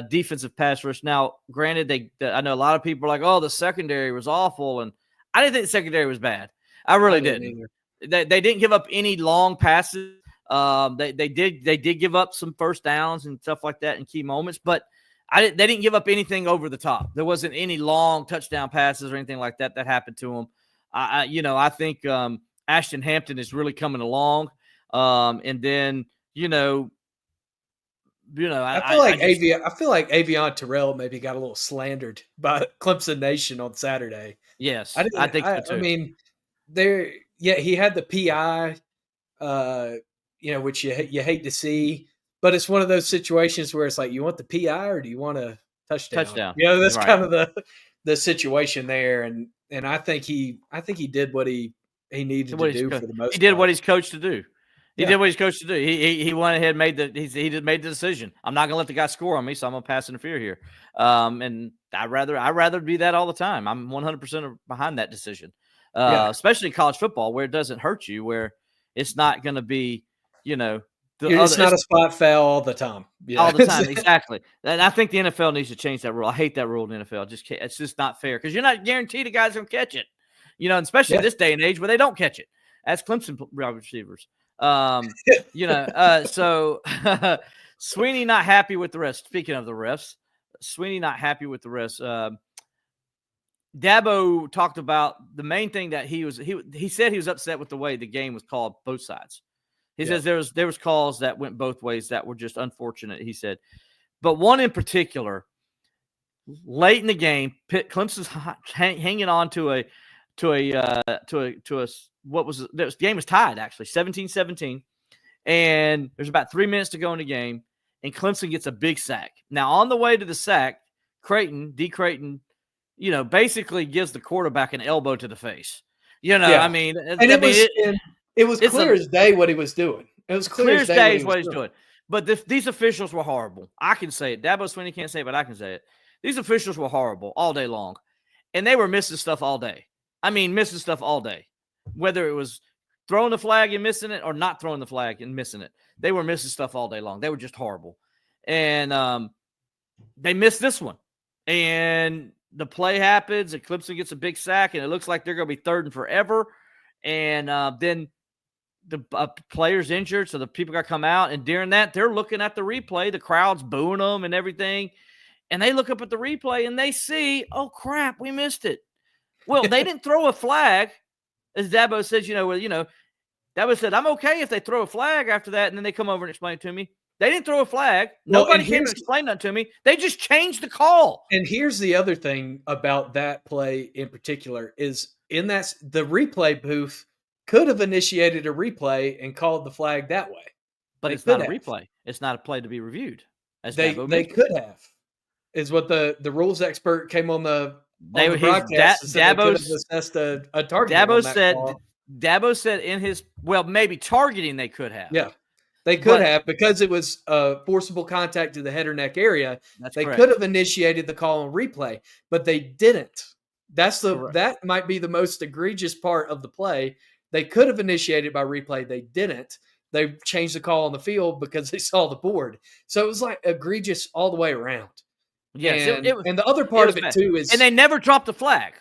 defensive pass rush. Now, granted, I know a lot of people are like, "Oh, the secondary was awful," and I didn't think the secondary was bad. I really didn't. They didn't give up any long passes. They did give up some first downs and stuff like that in key moments, but they didn't give up anything over the top. There wasn't any long touchdown passes or anything like that happened to them. I think Ashton Hampton is really coming along, and then I feel like Avion Terrell maybe got a little slandered by Clemson Nation on Saturday. Yes, I think so too. I mean, he had the PI, which you hate to see, but it's one of those situations where it's like, you want the PI or do you want a touchdown? That's right. Kind of the situation there, and I think he did what he needed to do for the most part. He did what he's coached to do. He did what he's coached to do. He went ahead and made the decision. I'm not going to let the guy score on me, so I'm going to pass interfere here. And I'd rather be that all the time. I'm 100% behind that decision, especially in college football where it doesn't hurt you, where it's not going to be, it's not a spot foul all the time. Yeah. All the time, exactly. And I think the NFL needs to change that rule. I hate that rule in the NFL. It's just not fair because you're not guaranteed a guy's going to catch it, and especially in this day and age where they don't catch it as Clemson receivers. So Sweeney not happy with the refs. Speaking of the refs, Sweeney not happy with the refs. Dabo talked about the main thing that he said he was upset with the way the game was called both sides. He says there was calls that went both ways that were just unfortunate, he said. But one in particular, late in the game, Clemson's hanging on to the game was tied actually 17-17, and there's about 3 minutes to go in the game, and Clemson gets a big sack. Now on the way to the sack, D. Creighton, basically gives the quarterback an elbow to the face. I mean, it was clear as day what he was doing. It was clear as day what he's doing. But these officials were horrible. I can say it. Dabo Swinney can't say it, but I can say it. These officials were horrible all day long, and they were missing stuff all day. I mean, missing stuff all day. Whether it was throwing the flag and missing it or not throwing the flag and missing it, they were missing stuff all day long. They were just horrible. And they missed this one. And the play happens, and Clemson gets a big sack, and it looks like they're going to be third and forever. And then the player's injured, so the people got to come out. And during that, they're looking at the replay. The crowd's booing them and everything. And they look up at the replay, and they see, oh, crap, we missed it. Well, they didn't throw a flag, as Dabo says, Dabo said, I'm okay if they throw a flag after that, and then they come over and explain it to me. They didn't throw a flag. Nobody came and explained that to me. They just changed the call. And here's the other thing about that play in particular is the replay booth could have initiated a replay and called the flag that way. But it's not a replay. It's not a play to be reviewed. They could have, is what the rules expert came on the broadcast. Dabo assessed a target. Dabo said in his, maybe targeting they could have. Yeah, they could have, because it was forcible contact to the head or neck area. They could have initiated the call on replay, but they didn't. That might be the most egregious part of the play. They could have initiated by replay. They didn't. They changed the call on the field because they saw the board. So it was like egregious all the way around. Yes, and the other part of it too is, and they never dropped the flag.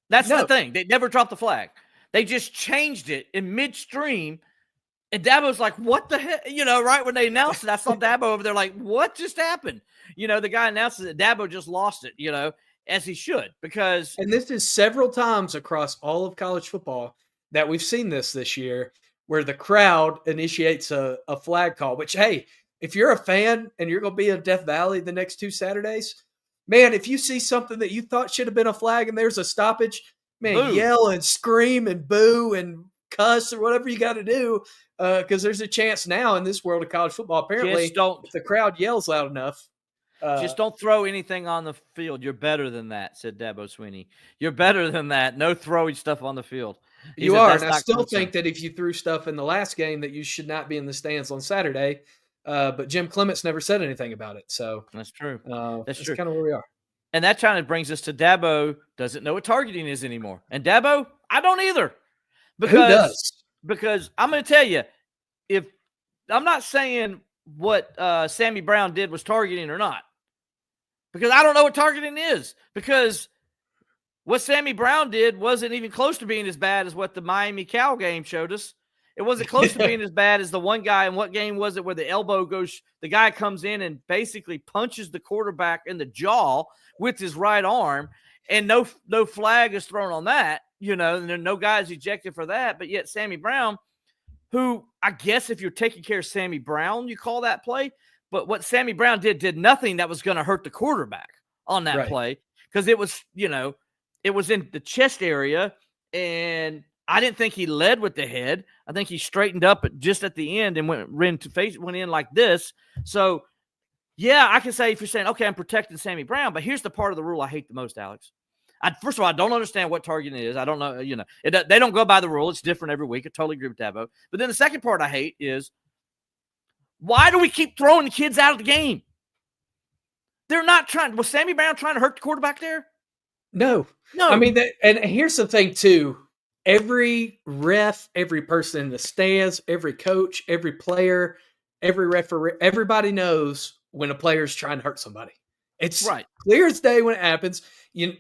That's the thing. They never dropped the flag. They just changed it in midstream. And Dabo's like, what the heck? Right when they announced it, I saw Dabo over there like, what just happened? The guy announces that Dabo just lost it, as he should, because. And this is several times across all of college football that we've seen this year, where the crowd initiates a flag call, which, hey, if you're a fan and you're going to be in Death Valley the next 2 Saturdays, man, if you see something that you thought should have been a flag and there's a stoppage, man, boo. Yell and scream and boo and cuss or whatever you got to do, because there's a chance now in this world of college football, apparently, if the crowd yells loud enough. Just don't throw anything on the field. You're better than that, said Dabo Swinney. You're better than that. No throwing stuff on the field. You are, and I still think that if you threw stuff in the last game that you should not be in the stands on Saturday. But Jim Clements never said anything about it. So that's true. That's kind of where we are. And that kind of brings us to Dabo doesn't know what targeting is anymore. And Dabo, I don't either. Who does? Because I'm going to tell you, if I'm not saying what Sammy Brown did was targeting or not, because I don't know what targeting is, because what Sammy Brown did wasn't even close to being as bad as what the Miami Cal game showed us. It wasn't close to being as bad as the one guy. And what game was it where the elbow goes, the guy comes in and basically punches the quarterback in the jaw with his right arm, and no flag is thrown on that, and no guys ejected for that. But yet Sammy Brown, who I guess if you're taking care of Sammy Brown, you call that play. But what Sammy Brown did nothing that was going to hurt the quarterback on that play, because it was, it was in the chest area, and I didn't think he led with the head. I think he straightened up just at the end and went in like this. So, yeah, I can say if you're saying, okay, I'm protecting Sammy Brown, but here's the part of the rule I hate the most, Alex. First of all, I don't understand what targeting is. I don't know, they don't go by the rule. It's different every week. I totally agree with Dabo. But then the second part I hate is, why do we keep throwing the kids out of the game? They're not trying. Was Sammy Brown trying to hurt the quarterback there? No. I mean, and here's the thing, too. Every ref, every person in the stands, every coach, every player, every referee, everybody knows when a player's trying to hurt somebody. It's clear as day when it happens.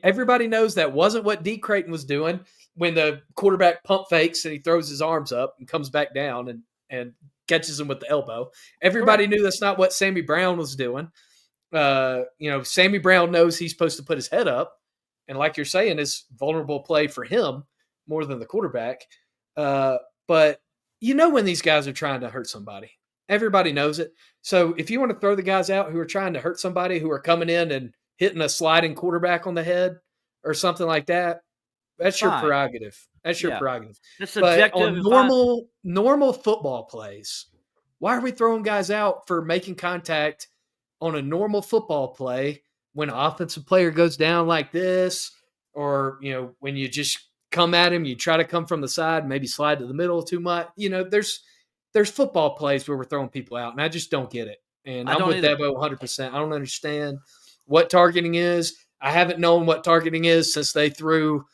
Everybody knows that wasn't what D. Creighton was doing when the quarterback pump fakes and he throws his arms up and comes back down and catches him with the elbow. Everybody knew that's not what Sammy Brown was doing. Sammy Brown knows he's supposed to put his head up. And like you're saying, it's vulnerable play for him more than the quarterback. But when these guys are trying to hurt somebody. Everybody knows it. So if you want to throw the guys out who are trying to hurt somebody, who are coming in and hitting a sliding quarterback on the head or something like that, that's your prerogative. That's your prerogative. It's subjective. But on normal football plays, why are we throwing guys out for making contact on a normal football play when an offensive player goes down like this, or, when you just come at him, you try to come from the side, maybe slide to the middle too much. There's football plays where we're throwing people out, and I just don't get it. And I'm with Debo 100%. I don't understand what targeting is. I haven't known what targeting is since they threw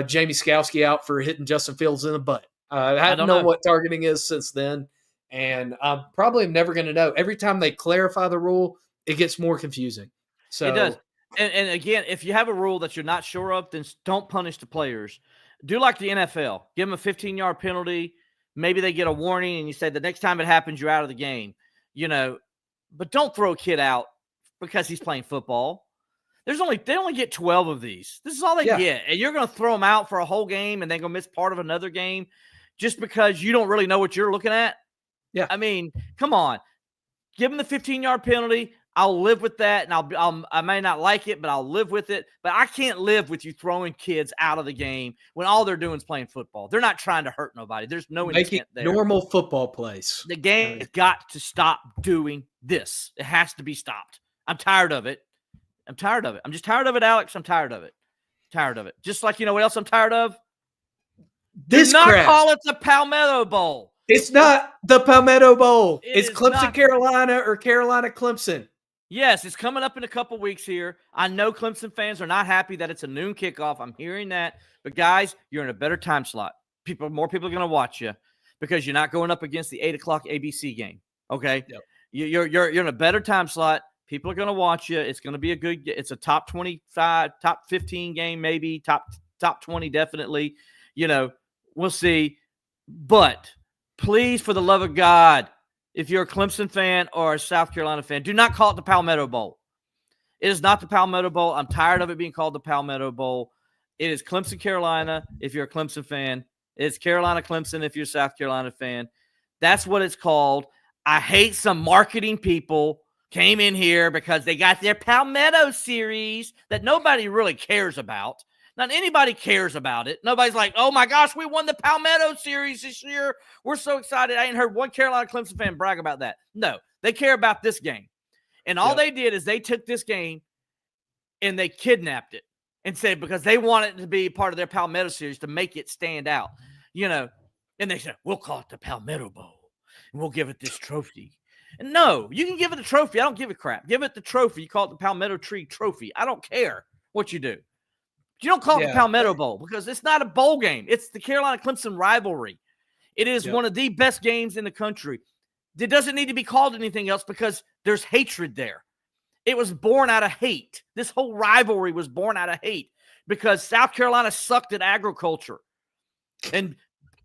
Jamie Skowski out for hitting Justin Fields in the butt. I haven't known what targeting is since then, and I'm probably never going to know. Every time they clarify the rule, it gets more confusing. So it does. And again, if you have a rule that you're not sure of, then don't punish the players. Do like the NFL. Give them a 15-yard penalty. Maybe they get a warning, and you say the next time it happens, you're out of the game. But don't throw a kid out because he's playing football. They only get 12 of these. This is all they get. And you're going to throw them out for a whole game and then go miss part of another game just because you don't really know what you're looking at? Yeah. I mean, come on. Give them the 15-yard penalty. I'll live with that, and I may not like it, but I'll live with it. But I can't live with you throwing kids out of the game when all they're doing is playing football. They're not trying to hurt nobody. There's no intent there. Normal football plays. The game has got to stop doing this. It has to be stopped. I'm tired of it. I'm just tired of it, Alex. I'm tired of it. Just like, what else I'm tired of? This Do not crap. call it the Palmetto Bowl. It's not the Palmetto Bowl. It's Clemson, Carolina, or Carolina, Clemson. Yes, it's coming up in a couple weeks here. I know Clemson fans are not happy that it's a noon kickoff. I'm hearing that. But, guys, you're in a better time slot. More people are going to watch you because you're not going up against the 8 o'clock ABC game, okay? Yep. You're in a better time slot. People are going to watch you. It's going to be it's a top 25, top 15 game maybe, top 20 definitely. We'll see. But please, for the love of God, if you're a Clemson fan or a South Carolina fan, do not call it the Palmetto Bowl. It is not the Palmetto Bowl. I'm tired of it being called the Palmetto Bowl. It is Clemson, Carolina, if you're a Clemson fan. It's Carolina, Clemson, if you're a South Carolina fan. That's what it's called. I hate some marketing people came in here because they got their Palmetto series that nobody really cares about. Not anybody cares about it. Nobody's like, oh, my gosh, we won the Palmetto series this year. We're so excited. I ain't heard one Carolina Clemson fan brag about that. No, they care about this game. And all they did is they took this game and they kidnapped it and said because they want it to be part of their Palmetto series to make it stand out. And they said, we'll call it the Palmetto Bowl and we'll give it this trophy. And no, you can give it a trophy. I don't give a crap. Give it the trophy. You call it the Palmetto Tree Trophy. I don't care what you do. You don't call it the Palmetto Bowl because it's not a bowl game. It's the Carolina-Clemson rivalry. It is one of the best games in the country. It doesn't need to be called anything else because there's hatred there. It was born out of hate. This whole rivalry was born out of hate because South Carolina sucked at agriculture. And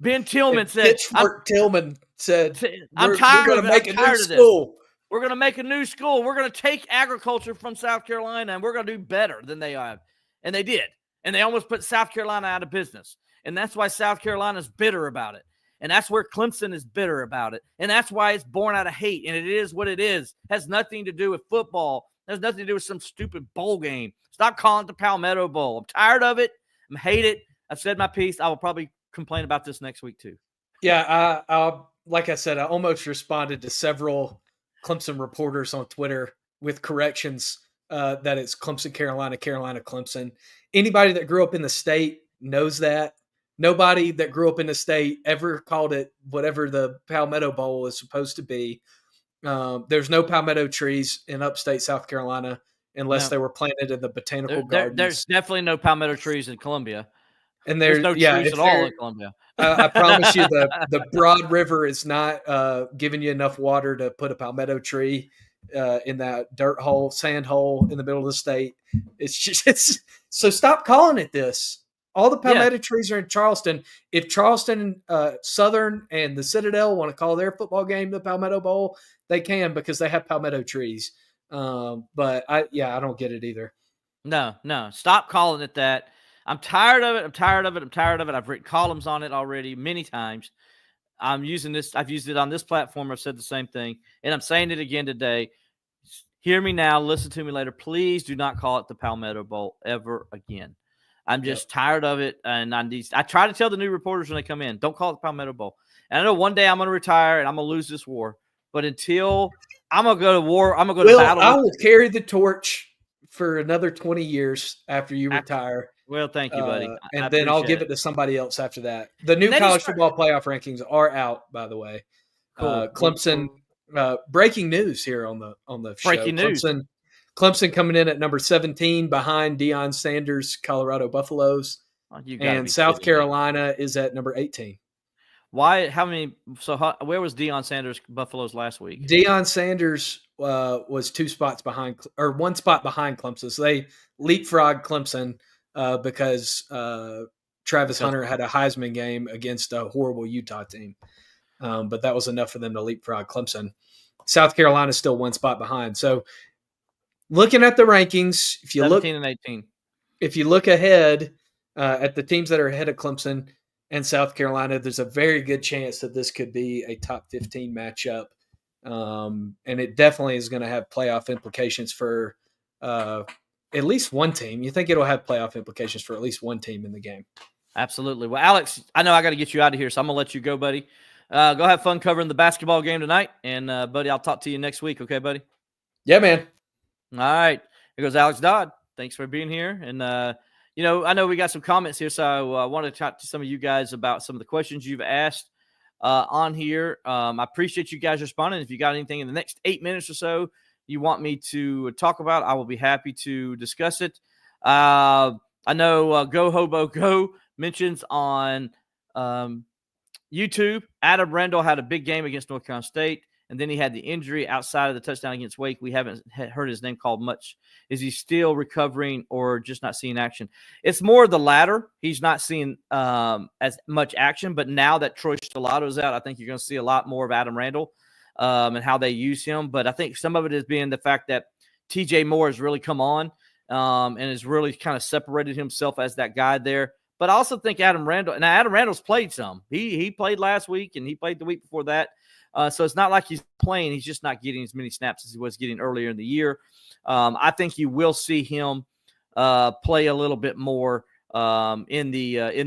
Ben Tillman And said, Pitchfork Tillman said, I'm we're tired going of to it. make I'm a new tired of this. school. We're going to make a new school. We're going to take agriculture from South Carolina, and we're going to do better than they are. And they did. And they almost put South Carolina out of business. And that's why South Carolina's bitter about it. And that's where Clemson is bitter about it. And that's why it's born out of hate. And it is what it is. It has nothing to do with football. It has nothing to do with some stupid bowl game. Stop calling it the Palmetto Bowl. I'm tired of it. I hate it. I've said my piece. I will probably complain about this next week too. Yeah, like I said, I almost responded to several Clemson reporters on Twitter with corrections that it's Clemson, Carolina, Carolina, Clemson. Anybody that grew up in the state knows that. Nobody that grew up in the state ever called it whatever the Palmetto Bowl is supposed to be. There's no palmetto trees in upstate South Carolina unless they were planted in the botanical gardens. There's definitely no palmetto trees in Columbia. And there's no trees at all in Columbia. I promise you the Broad River is not giving you enough water to put a palmetto tree in that sand hole in the middle of the state. So stop calling it this. All the palmetto trees are in Charleston. If Charleston, Southern, and the Citadel want to call their football game the Palmetto Bowl, they can because they have palmetto trees. But I don't get it either. No. Stop calling it that. I'm tired of it. I've written columns on it already many times. I'm using this. I've used it on this platform. I've said the same thing, and I'm saying it again today. Hear me now. Listen to me later. Please do not call it the Palmetto Bowl ever again. I'm just tired of it, and I try to tell the new reporters when they come in, don't call it the Palmetto Bowl. And I know one day I'm going to retire and I'm going to lose this war, but until I'm going to go to war, I'm going to go to battle. I will carry the torch for another 20 years after you retire. Well, thank you, buddy. And then I'll give it to somebody else after that. The new college football playoff rankings are out, by the way. Cool. Clemson. Breaking news here on the show. Breaking news. Clemson coming in at number 17 behind Deion Sanders' Colorado Buffaloes. And South Carolina is at number 18. Why? How many? Where was Deion Sanders' Buffaloes last week? Deion Sanders was 2 spots behind, or 1 spot behind Clemson. So they leapfrogged Clemson because Travis Hunter had a Heisman game against a horrible Utah team. But that was enough for them to leapfrog Clemson. South Carolina is still 1 spot behind. So looking at the rankings, if you 17 and 18. If you look ahead at the teams that are ahead of Clemson and South Carolina, there's a very good chance that this could be a top 15 matchup. And it definitely is going to have playoff implications for at least one team. You think it'll have playoff implications for at least one team in the game? Absolutely. Well, Alex, I know I got to get you out of here, so I'm going to let you go, buddy. Go have fun covering the basketball game tonight. And, buddy, I'll talk to you next week. Okay, buddy? Yeah, man. All right. Here goes Alex Dodd. Thanks for being here. And, I know we got some comments here, so I want to talk to some of you guys about some of the questions you've asked on here. I appreciate you guys responding. If you got anything in the next 8 minutes or so you want me to talk about, I will be happy to discuss it. I know Go Hobo Go mentions on YouTube, Adam Randall had a big game against North Carolina State, and then he had the injury outside of the touchdown against Wake. We haven't heard his name called much. Is he still recovering or just not seeing action? It's more the latter. He's not seeing as much action, but now that Troy Stelato's out, I think you're going to see a lot more of Adam Randall and how they use him. But I think some of it is being the fact that TJ Moore has really come on and has really kind of separated himself as that guy there. But I also think Adam Randall's played some. He played last week, and he played the week before that. So it's not like he's playing. He's just not getting as many snaps as he was getting earlier in the year. I think you will see him play a little bit more in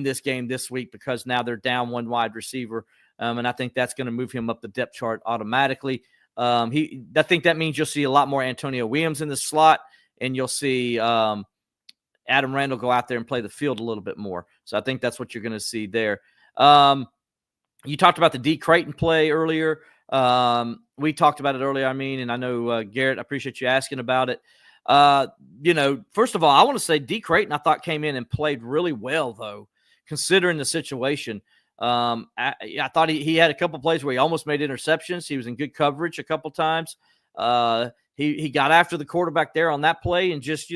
this game this week because now they're down one wide receiver, and I think that's going to move him up the depth chart automatically. I think that means you'll see a lot more Antonio Williams in the slot, and you'll see Adam Randall go out there and play the field a little bit more. So I think that's what you're going to see there. You talked about the D. Creighton play earlier. We talked about it earlier, and I know, Garrett, I appreciate you asking about it. First of all, I want to say D. Creighton, I thought, came in and played really well, though, considering the situation. I thought he had a couple plays where he almost made interceptions. He was in good coverage a couple times. He got after the quarterback there on that play and just,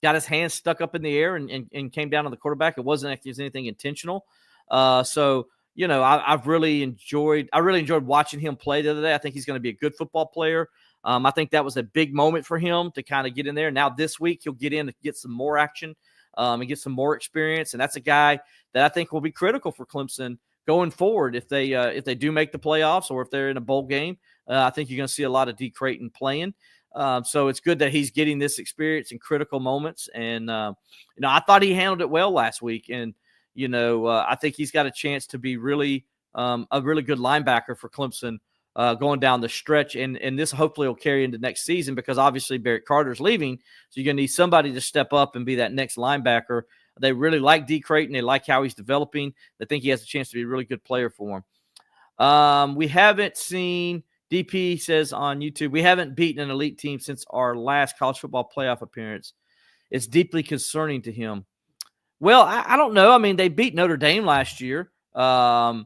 got his hands stuck up in the air and came down on the quarterback. It wasn't like it was anything intentional. So, I've really enjoyed watching him play the other day. I think he's going to be a good football player. I think that was a big moment for him to kind of get in there. Now this week he'll get in and get some more action and get some more experience. And that's a guy that I think will be critical for Clemson going forward if they do make the playoffs or if they're in a bowl game. I think you're going to see a lot of D. Creighton playing. So it's good that he's getting this experience in critical moments. And, I thought he handled it well last week. And, I think he's got a chance to be really a really good linebacker for Clemson going down the stretch. And this hopefully will carry into next season because obviously Barrett Carter's leaving. So you're going to need somebody to step up and be that next linebacker. They really like D. Creighton. They like how he's developing. They think he has a chance to be a really good player for him. We haven't seen – DP says on YouTube, we haven't beaten an elite team since our last college football playoff appearance. It's deeply concerning to him. Well, I don't know. I mean, they beat Notre Dame last year. I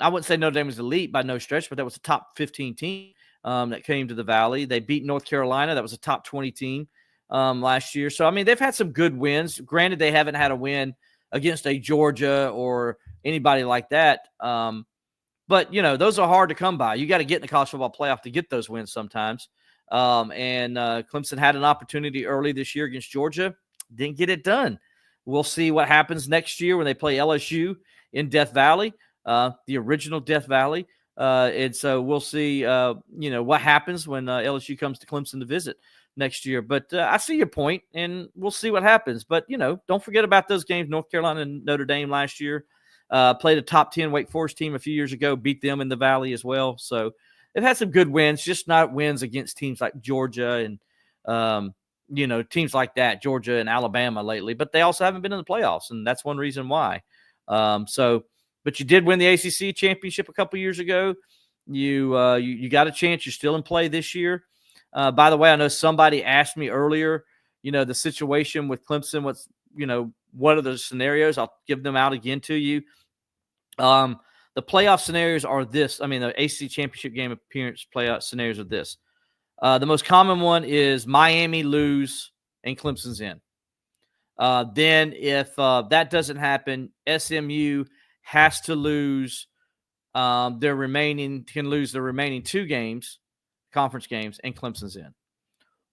wouldn't say Notre Dame was elite by no stretch, but that was a top 15 team that came to the Valley. They beat North Carolina. That was a top 20 team last year. So, I mean, they've had some good wins. Granted, they haven't had a win against a Georgia or anybody like that. But, those are hard to come by. You got to get in the college football playoff to get those wins sometimes. And Clemson had an opportunity early this year against Georgia. Didn't get it done. We'll see what happens next year when they play LSU in Death Valley, the original Death Valley. And so we'll see, what happens when LSU comes to Clemson to visit next year. But I see your point, and we'll see what happens. But, don't forget about those games, North Carolina and Notre Dame last year. Played a top 10 Wake Forest team a few years ago, beat them in the Valley as well. So they've had some good wins, just not wins against teams like Georgia and, teams like that, Georgia and Alabama lately. But they also haven't been in the playoffs, and that's one reason why. But you did win the ACC championship a couple years ago. You got a chance. You're still in play this year. By the way, I know somebody asked me earlier, the situation with Clemson, what are the scenarios? I'll give them out again to you. The playoff scenarios are this. I mean, the ACC championship game appearance playoff scenarios are this. The most common one is Miami lose and Clemson's in. Then if that doesn't happen, SMU has to lose their remaining 2 games, conference games, and Clemson's in.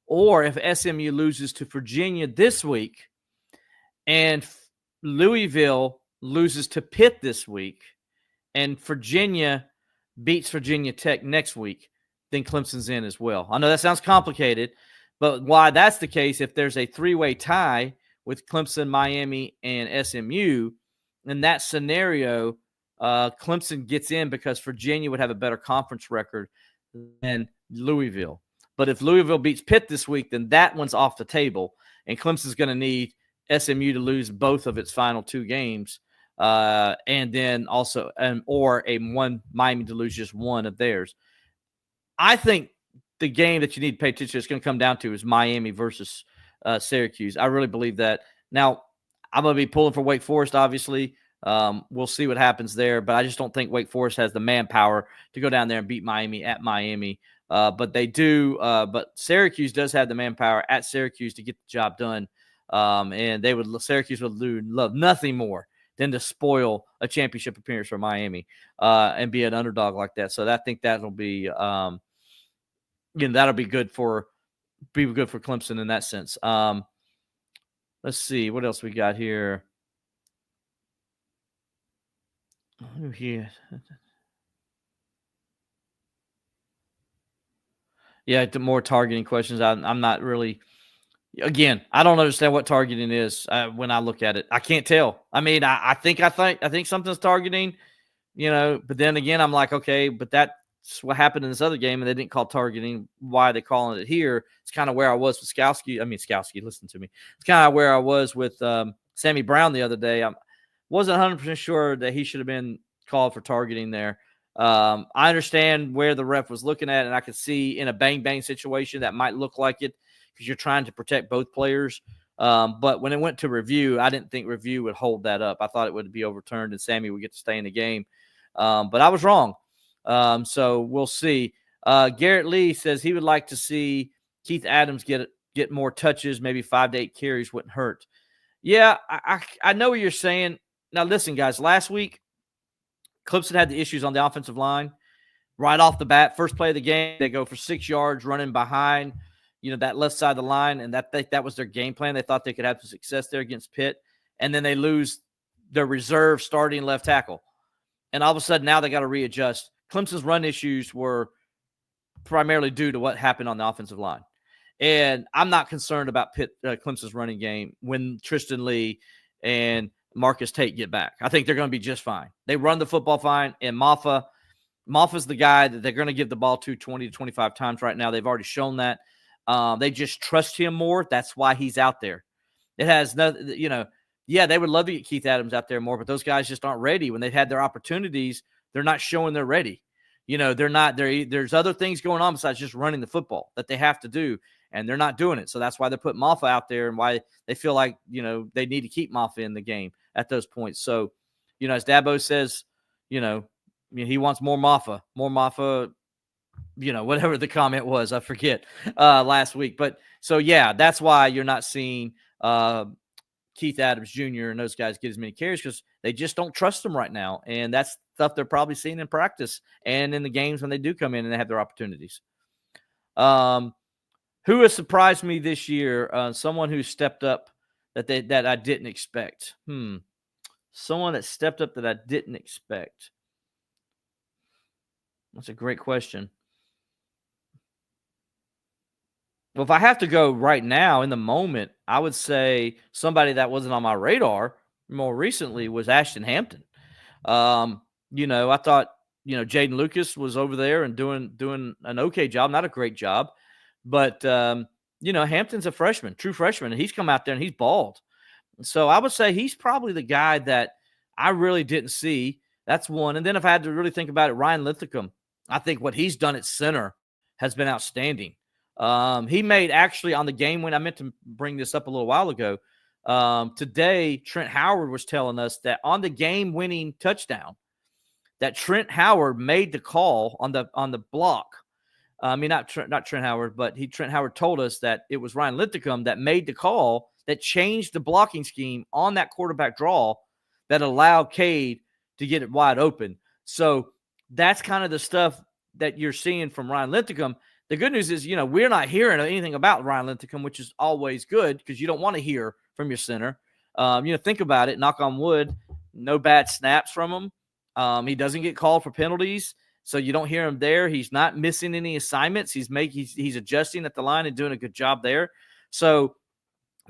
Or if SMU loses to Virginia this week, and Louisville loses to Pitt this week, and Virginia beats Virginia Tech next week, then Clemson's in as well. I know that sounds complicated, but why that's the case, if there's a 3-way tie with Clemson, Miami, and SMU, in that scenario, Clemson gets in because Virginia would have a better conference record than Louisville. But if Louisville beats Pitt this week, then that one's off the table, and Clemson's going to need SMU to lose both of its final 2 games, and then also or Miami to lose just one of theirs. I think the game that you need to pay attention to is going to come down to is Miami versus Syracuse. I really believe that. Now, I'm going to be pulling for Wake Forest, obviously. We'll see what happens there, but I just don't think Wake Forest has the manpower to go down there and beat Miami at Miami. But they do. But Syracuse does have the manpower at Syracuse to get the job done. And Syracuse would love nothing more than to spoil a championship appearance for Miami and be an underdog like that. So I think that'll be, that'll be good for Clemson in that sense. Let's see what else we got here. Yeah, more targeting questions. I'm not really. Again, I don't understand what targeting is when I look at it. I can't tell. I mean, I think something's targeting, but then again, I'm like, okay, but that's what happened in this other game, and they didn't call targeting. Why are they calling it here? It's kind of where I was with Skowski, listen to me. It's kind of where I was with Sammy Brown the other day. I wasn't 100% sure that he should have been called for targeting there. I understand where the ref was looking at, and I could see in a bang-bang situation that might look like it, because you're trying to protect both players. But when it went to review, I didn't think review would hold that up. I thought it would be overturned and Sammy would get to stay in the game. But I was wrong. So we'll see. Garrett Lee says he would like to see Keith Adams get more touches, maybe 5 to 8 carries wouldn't hurt. Yeah, I know what you're saying. Now, listen, guys, last week Clemson had the issues on the offensive line right off the bat. First play of the game, they go for 6 yards running behind, that left side of the line, and that was their game plan. They thought they could have some success there against Pitt, and then they lose their reserve starting left tackle. And all of a sudden, now they got to readjust. Clemson's run issues were primarily due to what happened on the offensive line. And I'm not concerned about Clemson's running game when Tristan Lee and Marcus Tate get back. I think they're going to be just fine. They run the football fine, and Maffa's the guy that they're going to give the ball to 20 to 25 times right now. They've already shown that. They just trust him more. That's why he's out there. It has nothing, they would love to get Keith Adams out there more, but those guys just aren't ready. When they've had their opportunities, they're not showing they're ready. They're not. There's other things going on besides just running the football that they have to do, and they're not doing it. So that's why they're putting Maffa out there, and why they feel like they need to keep Maffa in the game at those points. So, as Dabo says, he wants more Maffa, whatever the comment was, I forget last week. But so yeah, that's why you're not seeing Keith Adams Jr. and those guys get as many carries, because they just don't trust them right now. And that's stuff they're probably seeing in practice and in the games when they do come in and they have their opportunities. Who has surprised me this year? Someone who stepped up that I didn't expect. Someone that stepped up that I didn't expect. That's a great question. Well, if I have to go right now in the moment, I would say somebody that wasn't on my radar more recently was Ashton Hampton. I thought, Jaden Lucas was over there and doing an okay job, not a great job, but Hampton's a freshman, true freshman, and he's come out there and he's balled. So I would say he's probably the guy that I really didn't see. That's one. And then if I had to really think about it, Ryan Linthicum, I think what he's done at center has been outstanding. He made actually on the game when I meant to bring this up a little while ago. Today, Trent Howard was telling us that on the game-winning touchdown, that Trent Howard made the call on the block. Not Trent Howard, but Trent Howard told us that it was Ryan Linthicum that made the call that changed the blocking scheme on that quarterback draw that allowed Cade to get it wide open. So that's kind of the stuff that you're seeing from Ryan Linthicum. The good news is, we're not hearing anything about Ryan Linthicum, which is always good because you don't want to hear from your center. Think about it, knock on wood, no bad snaps from him. He doesn't get called for penalties, so you don't hear him there. He's not missing any assignments. He's adjusting at the line and doing a good job there. So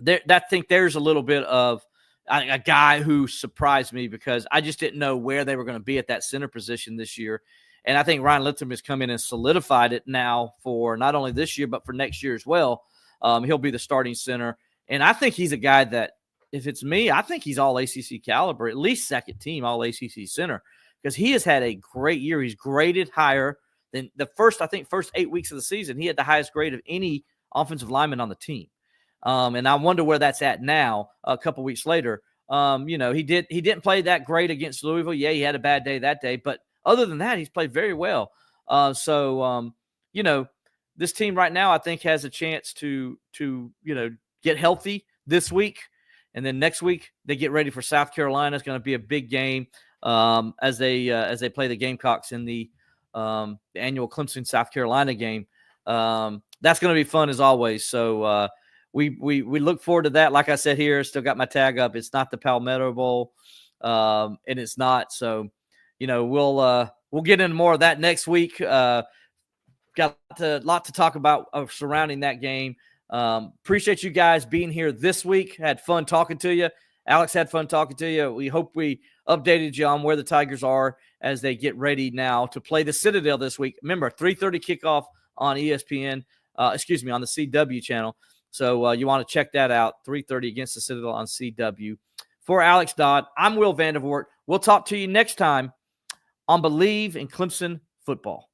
I think there's a little bit of a guy who surprised me because I just didn't know where they were going to be at that center position this year. And I think Ryan Linthicum has come in and solidified it now for not only this year, but for next year as well. He'll be the starting center. And I think he's a guy that, if it's me, I think he's all ACC caliber, at least second team all ACC center, because he has had a great year. He's graded higher than the first 8 weeks of the season. He had the highest grade of any offensive lineman on the team. And I wonder where that's at now a couple weeks later. He didn't play that great against Louisville. Yeah, he had a bad day that day, but other than that, he's played very well. This team right now, I think, has a chance to get healthy this week. And then next week, they get ready for South Carolina. It's going to be a big game as they play the Gamecocks in the annual Clemson South Carolina game. That's going to be fun as always. So we look forward to that. Like I said here, still got my tag up. It's not the Palmetto Bowl, and it's not. So we'll get into more of that next week. Got a lot to talk about surrounding that game. Appreciate you guys being here this week. Had fun talking to you. Alex had fun talking to you. We hope we updated you on where the Tigers are as they get ready now to play the Citadel this week. Remember, 3:30 kickoff on ESPN, on the CW channel. So you want to check that out, 3:30 against the Citadel on CW. For Alex Dodd, I'm Will Vandervoort. We'll talk to you next time on Believe in Clemson Football.